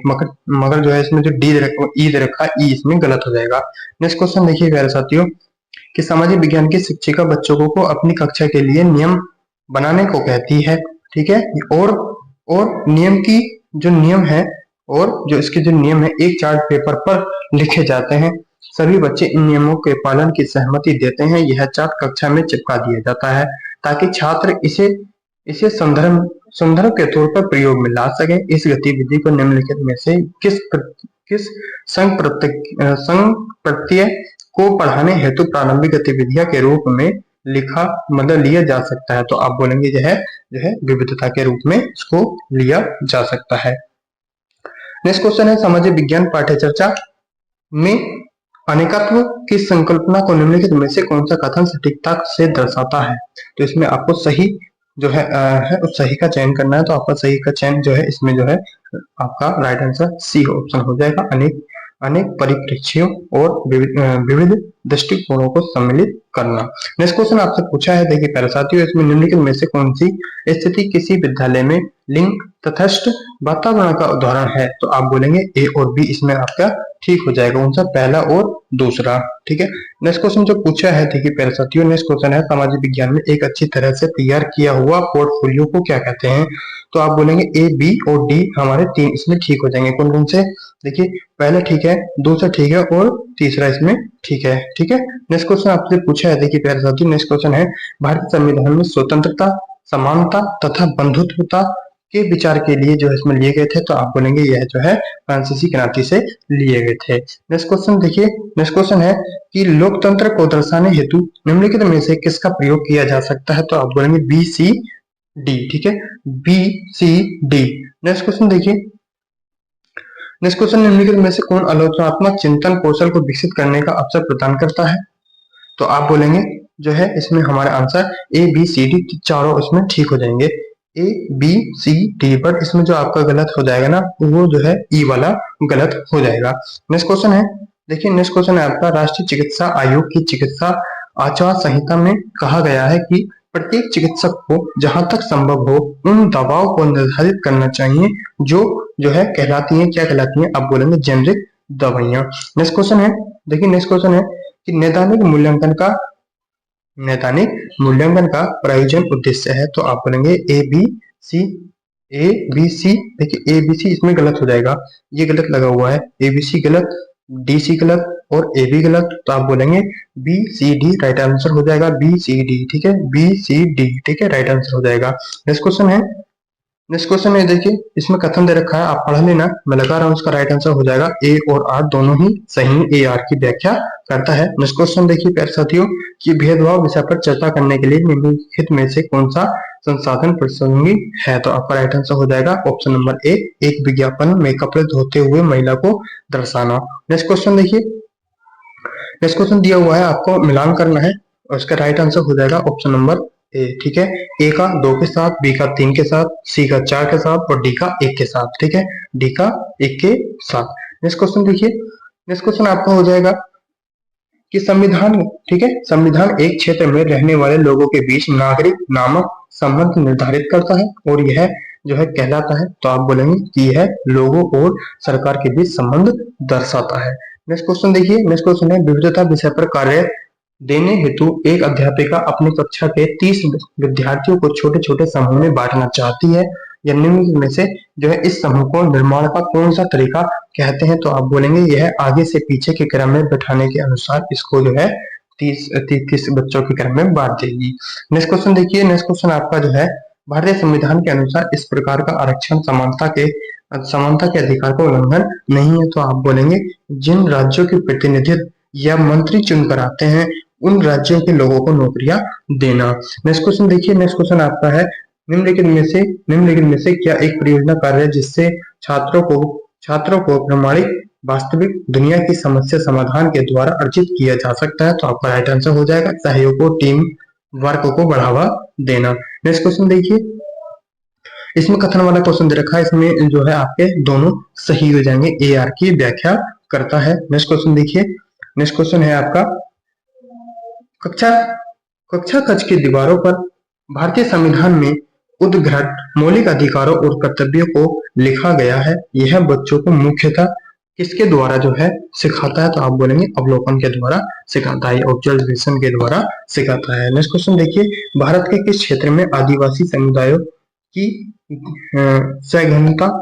मगर जो है इसमें जो डी ई दे रखा है, ई इसमें गलत हो जाएगा। नेक्स्ट क्वेश्चन देखिए प्यारे साथियों कि सामाजिक विज्ञान की शिक्षिका बच्चों को अपनी कक्षा के लिए नियम बनाने को कहती है। ठीक है, और नियम की जो नियम है और जो इसके जो नियम है एक चार्ट पेपर पर लिखे जाते हैं, सभी बच्चे इन नियमों के पालन की सहमति देते हैं। यह चार्ट कक्षा में चिपका दिया जाता है ताकि छात्र इसे संदर्भ के तौर पर प्रयोग में ला सके। इस गतिविधि को निम्नलिखित में से किस संघ प्रत्यय को पढ़ाने हेतु प्रारंभिक गतिविधियां के रूप में लिया जा सकता है? तो आप बोलेंगे जो है विविधता के रूप में इसको लिया जा सकता है। नेक्स्ट क्वेश्चन है सामाजिक विज्ञान पाठ्यचर्चा में अनेकत्व की संकल्पना को निम्नलिखित में से कौन सा कथन सटीकता से दर्शाता है? तो इसमें आपको सही जो है उस सही का चयन करना है। तो आपका सही का चयन जो है इसमें जो है आपका राइट आंसर सी ऑप्शन हो जाएगा, अनेक परिप्रेक्ष्यों और विविध दृष्टिकोणों को सम्मिलित करना। नेक्स्ट क्वेश्चन आपसे पूछा है, देखिए प्यारे साथियों इसमें निम्नलिखित में से कौन सी स्थिति किसी विद्यालय में लिंग तटस्थ वातावरण का उदाहरण है? तो आप बोलेंगे ए और बी, इसमें आपका ठीक हो जाएगा, उनका पहला और दूसरा। ठीक है, नेक्स्ट क्वेश्चन जो पूछा है, देखिए प्यारे साथियों नेक्स्ट क्वेश्चन है सामाजिक विज्ञान में एक अच्छी तरह से तैयार किया हुआ पोर्टफोलियो को क्या कहते हैं? तो आप बोलेंगे ए बी और डी, हमारे तीन इसमें ठीक हो जाएंगे। कौन कौन से? देखिए पहला ठीक है, दूसरा ठीक है और तीसरा इसमें ठीक है। ठीक है, नेक्स्ट क्वेश्चन आपसे पूछा है, देखिए प्यारे साथियों नेक्स्ट क्वेश्चन है भारतीय संविधान में स्वतंत्रता, समानता तथा बंधुत्वता के विचार के लिए जो इसमें लिए गए थे? तो आप बोलेंगे यह जो है फ्रांसीसी क्रांति से लिए गए थे। नेक्स्ट क्वेश्चन देखिए, नेक्स्ट क्वेश्चन है कि लोकतंत्र को दर्शाने हेतु निम्नलिखित में से किसका प्रयोग किया जा सकता है? तो आप बोलेंगे बी सी डी। ठीक है, B C D. Next question देखिए नेक्स्ट क्वेश्चन, निम्नलिखित में से कौन आलोचनात्मक चिंतन कौशल को विकसित करने का अवसर प्रदान करता है? तो आप बोलेंगे जो है इसमें हमारा answer A B C D चारों इसमें ठीक हो जाएंगे। A B C D, but इसमें जो आपका गलत हो जाएगा ना वो जो है ई वाला गलत हो जाएगा। नेक्स्ट क्वेश्चन है, देखिए नेक्स्ट क्वेश्चन है आपका, राष्ट्रीय चिकित्सा आयोग की चिकित्सा आचार संहिता में कहा गया है कि प्रत्येक चिकित्सक को जहां तक संभव हो उन दवाओं को निर्धारित करना चाहिए जो है कहलाती हैं, क्या कहलाती हैं? आप बोलेंगे जेनरिक दवाइयां। नेक्स्ट क्वेश्चन है, देखिए नेक्स्ट क्वेश्चन है कि नैदानिक मूल्यांकन का प्रयोजन उद्देश्य है। तो आप बोलेंगे ए बी सी। देखिए ए बी सी इसमें गलत हो जाएगा, ये गलत लगा हुआ है, ए बी सी गलत, डी सी गलत और ए बी गलत। तो आप बोलेंगे B C D right answer हो जाएगा, बी सी डी, ठीक है, बी सी डी, ठीक है, राइट आंसर हो जाएगा। नेक्स्ट क्वेश्चन है, देखिए इसमें कथन दे रखा है, आप पढ़ लेना, मैं लगा रहा हूँ, इसका राइट आंसर हो जाएगा ए और आर दोनों ही सही, ए आर की व्याख्या करता है। नेक्स्ट क्वेश्चन देखिए प्यारे साथियों कि भेदभाव विषय पर चर्चा करने के लिए निम्नलिखित में से कौन सा संसाधन प्रासंगिक है? तो आपका राइट आंसर हो जाएगा ऑप्शन नंबर ए, एक विज्ञापन में कपड़े धोते हुए महिला को दर्शाना। नेक्स्ट क्वेश्चन देखिए, नेक्स्ट क्वेश्चन दिया हुआ है, आपको मिलान करना है और इसका राइट आंसर हो जाएगा ऑप्शन नंबर ए, ठीक है, ए का 2 के साथ, बी का 3 के साथ, सी का 4 के साथ और डी का 1 के साथ, ठीक है, डी का 1 के साथ। नेक्स्ट क्वेश्चन देखिए, नेक्स्ट क्वेश्चन आपका हो जाएगा कि संविधान, ठीक है, संविधान एक क्षेत्र में रहने वाले लोगों के बीच नागरिक नामक संबंध निर्धारित करता है और यह जो है कहलाता है। तो आप बोलेंगे कि यह लोगों और सरकार के बीच संबंध दर्शाता है। नेक्स्ट क्वेश्चन देखिए, नेक्स्ट क्वेश्चन है, विविधता विषय पर कार्य देने हेतु एक अध्यापिका अपनी कक्षा के 30 विद्यार्थियों को छोटे छोटे समूह में बांटना चाहती है, या निम्न में से जो है इस समूह को निर्माण का कौन सा तरीका कहते हैं? तो आप बोलेंगे यह आगे से पीछे के क्रम में बैठाने के अनुसार इसको जो है 30 बच्चों के क्रम में बांट देगी। नेक्स्ट क्वेश्चन देखिए, नेक्स्ट क्वेश्चन आपका जो है, भारतीय संविधान के अनुसार इस प्रकार का आरक्षण समानता के अधिकार का उल्लंघन नहीं है। तो आप बोलेंगे जिन राज्यों के प्रतिनिधित्व या मंत्री चुनकर आते हैं उन राज्यों के लोगों को नौकरियां देना। नेक्स्ट क्वेश्चन देखिए, नेक्स्ट क्वेश्चन आपका है, निम्नलिखित में से क्या एक परियोजना कार्य है जिससे छात्रों को प्रमाणिक वास्तविक दुनिया की समस्या समाधान के द्वारा अर्जित किया जा सकता है? तो आपका राइट आंसर हो जाएगा सहयोग को, टीम वर्क को बढ़ावा देना। नेक्स्ट क्वेश्चन देखिए, इसमें कथन वाला क्वेश्चन दे रखा है, इसमें जो है आपके दोनों सही हो जाएंगे, ए आर की व्याख्या करता है। नेक्स्ट क्वेश्चन देखिए, नेक्स्ट क्वेश्चन है आपका, कक्षा कक्ष की दीवारों पर भारतीय संविधान में उद्घृत मौलिक अधिकारों और कर्तव्यों को लिखा गया है, यह बच्चों को मुख्यतः किसके द्वारा जो है सिखाता है? तो आप बोलेंगे अवलोकन के द्वारा सिखाता है, ऑब्जर्वेशन के द्वारा सिखाता है। नेक्स्ट क्वेश्चन देखिए, भारत के किस क्षेत्र में आदिवासी समुदायों की सघनता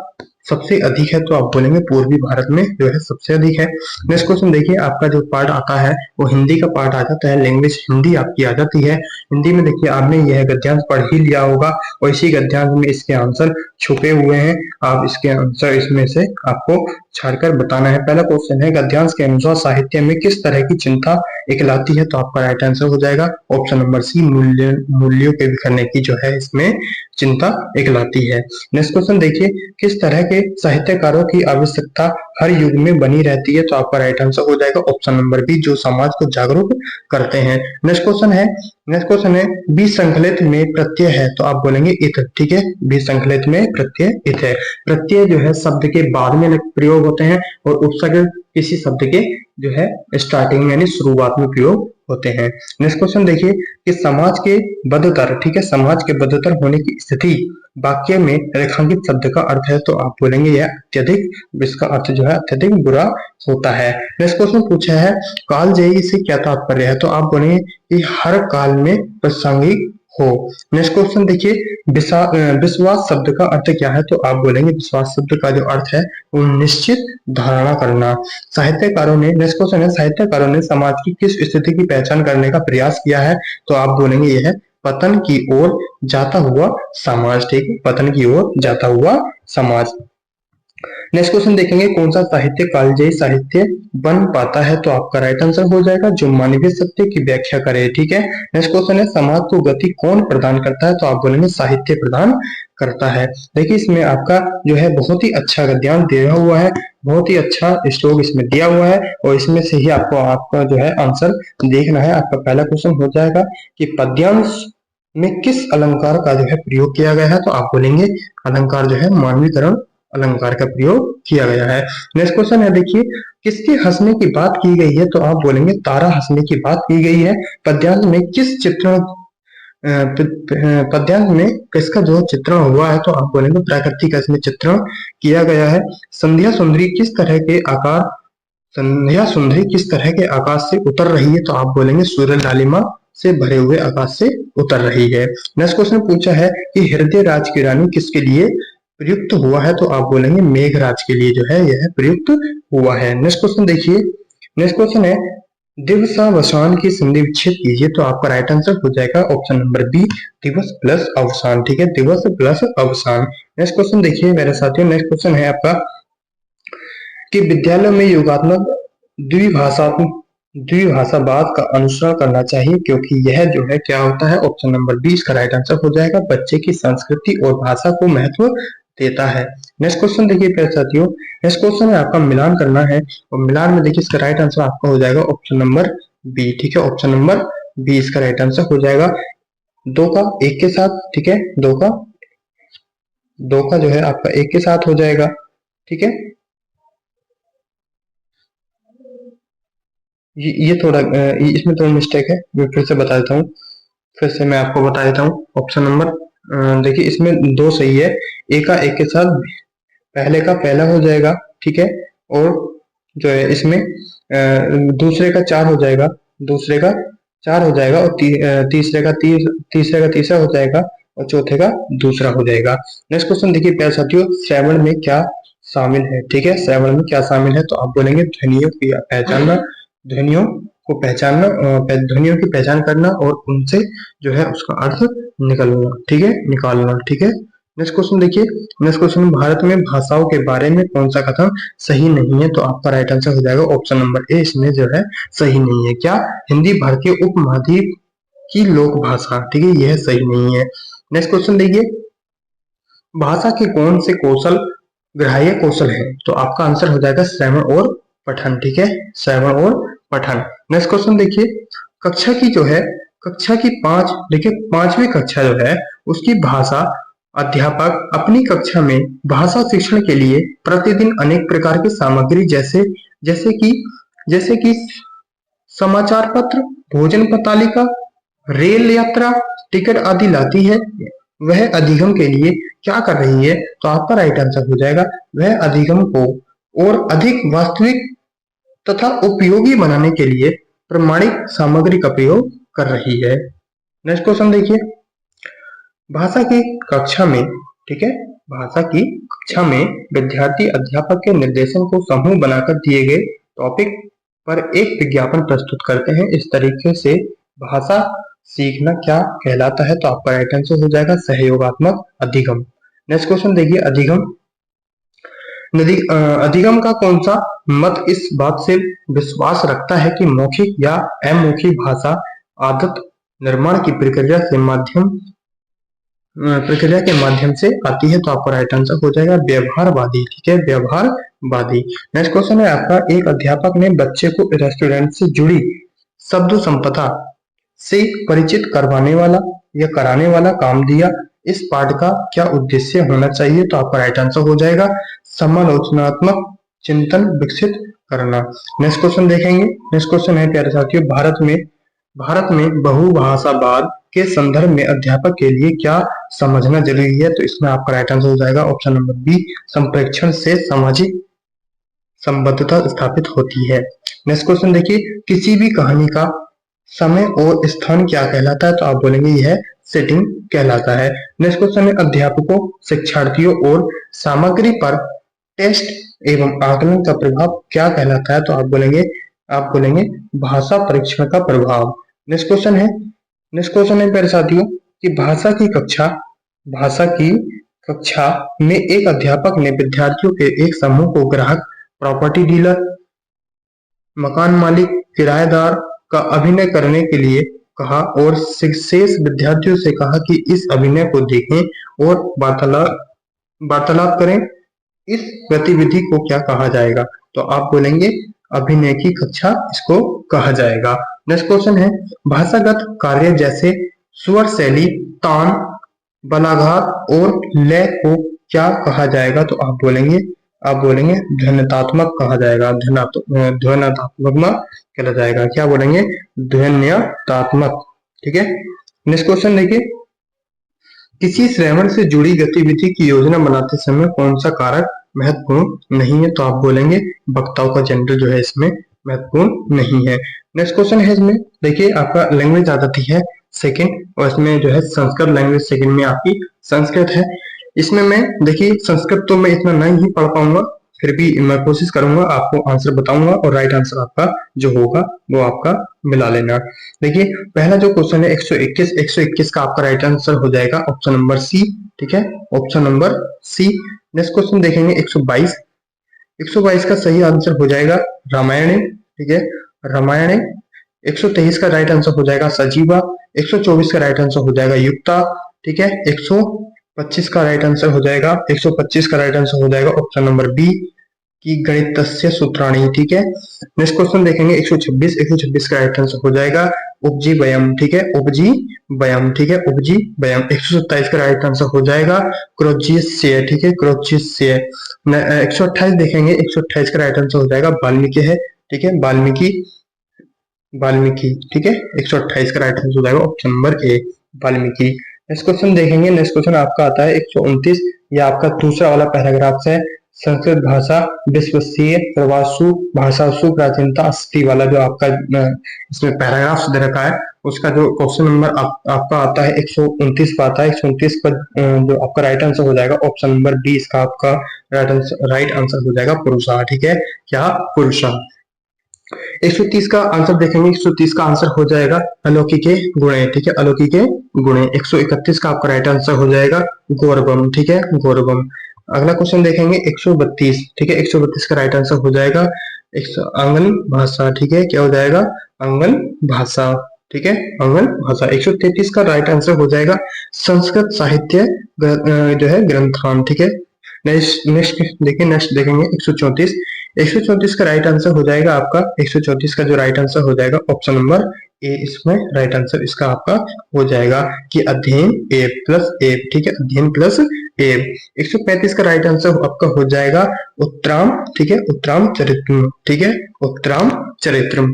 सबसे अधिक है? तो आप बोलेंगे पूर्वी भारत में जो है सबसे अधिक है। नेक्स्ट क्वेश्चन देखिए, आपका जो पार्ट आता है वो हिंदी का पार्ट आ जाता है, लैंग्वेज हिंदी आपकी आ जाती है। हिंदी में देखिए आपने यह गद्यांश पढ़ ही लिया होगा और इसी गद्यांश में इसके आंसर छुपे हुए हैं, आप इसके आंसर इसमें से आपको छाड़कर बताना है। पहला क्वेश्चन है, गद्यांश के अनुसार साहित्य में किस तरह की चिंता इकलाती है? तो आपका राइट आंसर हो जाएगा ऑप्शन नंबर सी, मूल्यों के बिखरने की जो है इसमें चिंता इकलाती है। नेक्स्ट क्वेश्चन देखिए, किस तरह के साहित्यकारों की आवश्यकता हर युग में बनी रहती है? तो आपका राइट आंसर हो जाएगा ऑप्शन नंबर बी, जो समाज को जागरूक करते हैं। नेक्स्ट क्वेश्चन है, बी संकलित में प्रत्यय है, तो आप बोलेंगे इत, ठीक है, बी संकलित में प्रत्यय इत है। प्रत्यय जो है शब्द के बाद में प्रयोग होते हैं और उपसर्ग किसी शब्द के जो है स्टार्टिंग यानी शुरुआत में प्रयोग होते हैं। नेक्स्ट क्वेश्चन देखिए कि समाज के बदतर, ठीक है, समाज के बदतर होने की स्थिति वाक्य में रेखांकित शब्द का अर्थ है, तो आप बोलेंगे यह अत्यधिक, इसका अर्थ जो है अत्यधिक बुरा होता है। नेक्स्ट क्वेश्चन पूछा है कालजयी से क्या तात्पर्य है? तो आप बोलेंगे कि हर काल में प्रासंगिक हो। नेक्स्ट क्वेश्चन देखिए, विश्वास शब्द का अर्थ क्या है? तो आप बोलेंगे विश्वास शब्द का जो अर्थ है वो निश्चित धारणा करना। साहित्यकारों ने, नेक्स्ट क्वेश्चन है, साहित्यकारों ने समाज की किस स्थिति की पहचान करने का प्रयास किया है? तो आप बोलेंगे यह पतन की ओर जाता हुआ समाज, ठीक है, पतन की ओर जाता हुआ समाज। नेक्स्ट क्वेश्चन देखेंगे, कौन सा साहित्य कालजयी साहित्य बन पाता है? तो आपका राइट आंसर हो जाएगा जो मानवीय सत्य की व्याख्या करे। ठीक है। नेक्स्ट क्वेश्चन है, समाज को गति कौन प्रदान करता है? तो आप बोलेंगे साहित्य प्रदान करता है। देखिए इसमें आपका जो है बहुत ही अच्छा गद्यांश दिया हुआ है, बहुत ही अच्छा श्लोक इसमें दिया हुआ है और इसमें से ही आपको आपका जो है आंसर देखना है। आपका पहला क्वेश्चन हो जाएगा कि पद्यांश में किस अलंकार का जो है प्रयोग किया गया है? तो आप बोलेंगे अलंकार जो है मानवीकरण अलंकार का प्रयोग किया गया है। नेक्स्ट क्वेश्चन है, देखिए किसके हंसने की बात की गई है? तो आप बोलेंगे तारा हंसने की बात की गई है। पद्यांश में किस चित्रण पद्यांश में किसका जो चित्रण हुआ है? तो आप बोलेंगे प्रकृति का इसमें चित्रण किया गया है। संध्या सुंदरी किस तरह के आकार संध्या सुंदरी किस तरह के आकाश से उतर रही है? तो आप बोलेंगे सूर्य लालिमा से भरे हुए आकाश से उतर रही है। नेक्स्ट क्वेश्चन पूछा है कि हृदय राज की रानी किसके लिए प्रयुक्त हुआ है? तो आप बोलेंगे मेघराज के लिए जो है यह प्रयुक्त हुआ है। नेक्स्ट क्वेश्चन देखिए, नेक्स्ट क्वेश्चन है दिवसावसान की संधि विच्छेद कीजिए। तो आपका राइट आंसर हो जाएगा ऑप्शन नंबर बी, दिवस प्लस अवसान। ठीक है, दिवस प्लस अवसान। नेक्स्ट क्वेश्चन देखिए मेरे साथियों, नेक्स्ट क्वेश्चन है आपका कि विद्यालयों में योगात्मक द्विभाषावाद का अनुसरण करना चाहिए, क्योंकि यह जो है क्या होता है? ऑप्शन नंबर 20 का राइट आंसर हो जाएगा बच्चे की संस्कृति और भाषा को महत्व देता है। नेक्स्ट क्वेश्चन देखिए प्यारे साथियों, नेक्स्ट क्वेश्चन है आपका मिलान करना है और मिलान में देखिए इसका राइट आंसर आपका हो जाएगा ऑप्शन नंबर बी। ठीक है, ऑप्शन नंबर बी इसका राइट आंसर हो जाएगा। 2 का 1 के साथ, ठीक है, 2 का जो है आपका 1 के साथ हो जाएगा। ठीक है, ये थोड़ा इसमें थोड़ा मिस्टेक है, मैं फिर से बता देता हूँ, फिर से मैं आपको बता देता हूँ। ऑप्शन नंबर देखिए इसमें 2 सही है, एक का 1 के साथ पहले का पहला हो जाएगा। ठीक है, और जो है इसमें दूसरे का 4 हो जाएगा, दूसरे का 4 हो जाएगा और तीसरे का तीसरा हो जाएगा और चौथे का दूसरा हो जाएगा। नेक्स्ट क्वेश्चन देखिए प्यारे साथियों, श्रवण में क्या शामिल है? ठीक है, श्रवण में क्या शामिल है? तो आप बोलेंगे ध्वनियों की पहचानना, ध्वनियों को पहचानना, ध्वनियों की पहचान करना और उनसे जो है उसका अर्थ निकालना। ठीक है, निकालना। ठीक है, नेक्स्ट क्वेश्चन देखिए, नेक्स्ट क्वेश्चन, भारत में भाषाओं के बारे में कौन सा कथन सही नहीं है? तो आपका राइट आंसर हो जाएगा ऑप्शन नंबर ए, इसमें जो है सही नहीं है। क्या? हिंदी भारतीय उपमहाद्वीप की लोक भाषा। ठीक है, यह सही नहीं है। नेक्स्ट क्वेश्चन देखिए, भाषा के कौन से कौशल ग्राह्य कौशल है? तो आपका आंसर हो जाएगा श्रवण और पठन। ठीक है, श्रवण और पठन। नेक्स्ट क्वेश्चन देखिए, कक्षा की जो है कक्षा की 5 देखिए 5वीं कक्षा जो है उसकी भाषा अध्यापक अपनी कक्षा में भाषा शिक्षण के लिए प्रतिदिन अनेक प्रकार की सामग्री जैसे कि समाचार पत्र, भोजन तालिका, रेल यात्रा टिकट आदि लाती है। वह अधिगम के लिए क्या कर रही है? तो आपका राइट आंसर हो जाएगा वह अधिगम को और अधिक वास्तविक तथा उपयोगी बनाने के लिए प्रमाणिक सामग्री का प्रयोग कर रही है। नेक्स्ट क्वेश्चन देखिए, भाषा की कक्षा में, ठीक है, भाषा की कक्षा में विद्यार्थी अध्यापक के निर्देशन को समूह बनाकर दिए गए टॉपिक पर एक विज्ञापन प्रस्तुत करते हैं। इस तरीके से भाषा सीखना क्या कहलाता है? तो आपका राइट आंसर हो जाएगा सहयोगात्मक अधिगम। नेक्स्ट क्वेश्चन देखिए, अधिगम का कौन सा मत इस बात से विश्वास रखता है कि मौखिक या अमौखिक भाषा आदत निर्माण की प्रक्रिया के माध्यम से आती है? तो आपका राइट आंसर हो जाएगा व्यवहारवादी। ठीक है, व्यवहारवादी। नेक्स्ट क्वेश्चन है आपका, एक अध्यापक ने बच्चे को रेस्टोरेंट से जुड़ी शब्द संपदा से परिचित करवाने वाला या कराने वाला काम दिया। इस पाठ का क्या उद्देश्य होना चाहिए? तो आपका राइट आंसर हो जाएगा समालोचनात्मक चिंतन विकसित करना। नेक्स्ट क्वेश्चन देखेंगे, नेक्स्ट क्वेश्चन है प्यारे साथियों, भारत में बहुभाषावाद के संदर्भ में अध्यापक के लिए क्या समझना जरूरी है? तो इसमें आपका राइट आंसर हो जाएगा ऑप्शन नंबर बी, संप्रेक्षण से सामाजिक संबद्धता स्थापित होती है। नेक्स्ट क्वेश्चन देखिए, किसी भी कहानी का समय और स्थान क्या कहलाता है? तो आप बोलेंगे यह सेटिंग कहलाता है। नेक्स्ट क्वेश्चन है, अध्यापकों, शिक्षार्थियों और सामग्री पर टेस्ट एवं आकलन का प्रभाव क्या कहलाता है? तो आप बोलेंगे भाषा परीक्षण का प्रभाव। नेक्स्ट क्वेश्चन है प्यारे साथियों कि भाषा की कक्षा में एक अध्यापक ने विद्यार्थियों के एक समूह को ग्राहक, प्रॉपर्टी डीलर, मकान मालिक, किराएदार का अभिनय करने के लिए कहा और शेष विद्यार्थियों से कहा कि इस अभिनय को देखें और वार्तालाप करें। इस गतिविधि को क्या कहा जाएगा? तो आप बोलेंगे अभिनय की कक्षा इसको कहा जाएगा। नेक्स्ट क्वेश्चन है, भाषागत कार्य जैसे स्वर शैली, तान, बलाघात और लय को क्या कहा जाएगा? तो आप बोलेंगे ध्वन्यात्मक कहा जाएगा, ध्वन्यात्मक कहला जाएगा। क्या बोलेंगे? ध्वन्यात्मक। ठीक है। नेक्स्ट क्वेश्चन देखिए, किसी श्रवण से जुड़ी गतिविधि की योजना बनाते समय कौन सा कारक महत्वपूर्ण नहीं है? तो आप बोलेंगे वक्ताओं का जेंडर जो है इसमें महत्वपूर्ण नहीं है। नेक्स्ट क्वेश्चन है, इसमें देखिए आपका लैंग्वेज आ जाती है सेकंड, और इसमें जो है संस्कृत लैंग्वेज सेकंड में आपकी संस्कृत है। इसमें मैं देखिए संस्कृत तो मैं इतना नहीं पढ़ पाऊंगा, फिर भी मैं कोशिश करूंगा, आपको आंसर बताऊंगा और राइट आंसर आपका जो होगा वो आपका मिला लेना। देखिए पहला जो क्वेश्चन है 121 का आपका राइट आंसर हो जाएगा ऑप्शन नंबर सी। ठीक है, option number C. Next question देखेंगे 122 का सही आंसर हो जाएगा रामायण। ठीक है, रामायण। 123 का राइट आंसर हो जाएगा सजीवा। 124 का राइट आंसर हो जाएगा युक्ता। ठीक है, 125 का राइट आंसर हो जाएगा 125 का राइट आंसर हो जाएगा ऑप्शन नंबर बी की गणितस्य सूत्राणी। ठीक है। नेक्स्ट क्वेश्चन देखेंगे 126 का राइट आंसर हो जाएगा उपजी वयम। ठीक है, उपजी वयम। ठीक है, उपजी वयम। 127 का राइट आंसर हो जाएगा क्रोचिस्य। ठीक है, क्रोचिस्य। 128 देखेंगे, 128 का राइट आंसर हो जाएगा वाल्मीकि है। ठीक है, वाल्मीकि। ठीक है, 128 का राइट आंसर हो जाएगा option number A Valmiki. Next question देखेंगे, नेक्स्ट क्वेश्चन आपका आता है 129, या आपका दूसरा वाला पैराग्राफ है, संस्कृत भाषा विश्वसीय प्रवासु भाषासु प्राचीनता अस्ति वाला जो आपका इसमें पैराग्राफ दे रखा है, उसका जो क्वेश्चन नंबर आपका आता है 129 पर आता है। 129 पर जो आपका राइट आंसर हो जाएगा ऑप्शन नंबर डी, इसका आपका राइट आंसर हो जाएगा पुरुषा। ठीक है, क्या? पुरुषा। 130 का आंसर देखेंगे, 130 का आंसर हो जाएगा अलौकिके गुणे। ठीक है, अलौकिके गुणे। 131 का आपका राइट आंसर हो जाएगा गौरवम। ठीक है, गौरवम। अगला क्वेश्चन देखेंगे 132। ठीक है, 132 का राइट आंसर हो जाएगा आंगन भाषा। ठीक है, क्या हो जाएगा? आंगन भाषा। ठीक है, आंगन भाषा। 133 का राइट आंसर हो जाएगा संस्कृत साहित्य जो है ग्रंथान। ठीक है, नेक्स्ट देखेंगे 134 का राइट आंसर हो जाएगा आपका 134 का जो राइट आंसर हो जाएगा ऑप्शन नंबर ए, इसमें राइट आंसर इसका आपका हो जाएगा कि अध्ययन एव प्लस एव। ठीक है, अध्ययन प्लस एव। 135 का राइट आंसर आपका हो जाएगा उत्तराम। ठीक है, उत्तराम चरित्रम। ठीक है, उत्तराम चरित्रम।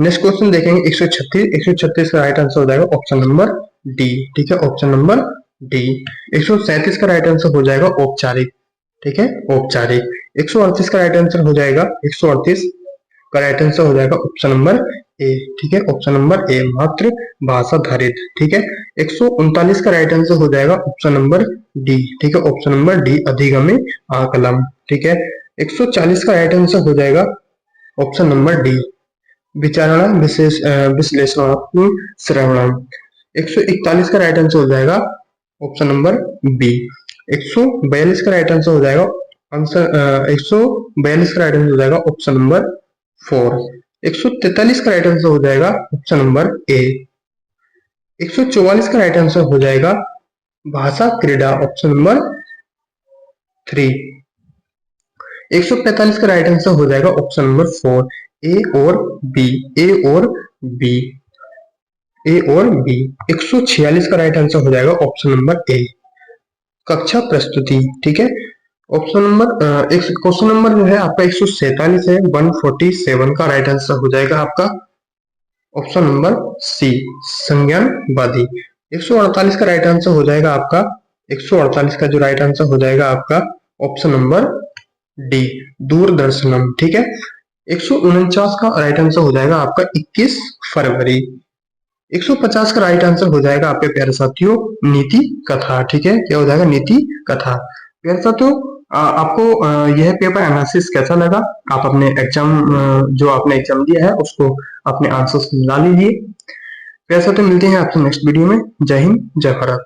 नेक्स्ट क्वेश्चन देखेंगे 136 का राइट आंसर हो जाएगा ऑप्शन नंबर डी। ठीक है, ऑप्शन नंबर डी। 137 का राइट आंसर हो जाएगा औपचारिक। ठीक है, औपचारिक। 138 का राइट आंसर हो जाएगा 138 का राइट आंसर हो जाएगा ऑप्शन नंबर ए। ठीक है, ऑप्शन नंबर ए, मातृ भाषा धारित। ठीक है, 139 का राइट आंसर हो जाएगा ऑप्शन नंबर डी। ठीक है, ऑप्शन नंबर डी, अधिगम आकलम। ठीक है, 140 का राइट आंसर हो जाएगा ऑप्शन नंबर डी, विचारणा विश्लेषणात्मक श्रवणम। 141 का राइट आंसर हो जाएगा ऑप्शन नंबर बी। 142 का राइट आंसर हो जाएगा 142 का राइट आंसर हो जाएगा ऑप्शन नंबर 4। 143 का राइट आंसर हो जाएगा ऑप्शन नंबर ए। 144 का राइट आंसर हो जाएगा भाषा क्रीड़ा, ऑप्शन नंबर 3। 145 का राइट आंसर हो जाएगा ऑप्शन नंबर 4, ए और बी। ए और बी, ए और बी। 146 का राइट आंसर हो जाएगा ऑप्शन नंबर ए, कक्षा प्रस्तुति। ठीक है, ऑप्शन नंबर एक क्वेश्चन नंबर जो है आपका 147 है, 147 का राइट आंसर हो जाएगा आपका ऑप्शन नंबर सी, संज्ञानवादी। 148 का राइट आंसर हो जाएगा आपका 148 का जो राइट आंसर हो जाएगा आपका ऑप्शन नंबर डी, दूरदर्शनम। ठीक है, 149 का राइट आंसर हो जाएगा आपका 21 फरवरी। 150 का राइट आंसर हो जाएगा आपके प्यारे साथियों नीति कथा। ठीक है, क्या हो जाएगा? नीति कथा। प्यारे साथियों आपको यह पेपर एनालिसिस कैसा लगा? आप अपने एग्जाम जो आपने एग्जाम दिया है उसको अपने आंसर्स मिला लीजिए। प्यारे साथियों मिलते हैं आपसे नेक्स्ट वीडियो में। जय हिंद, जय भारत।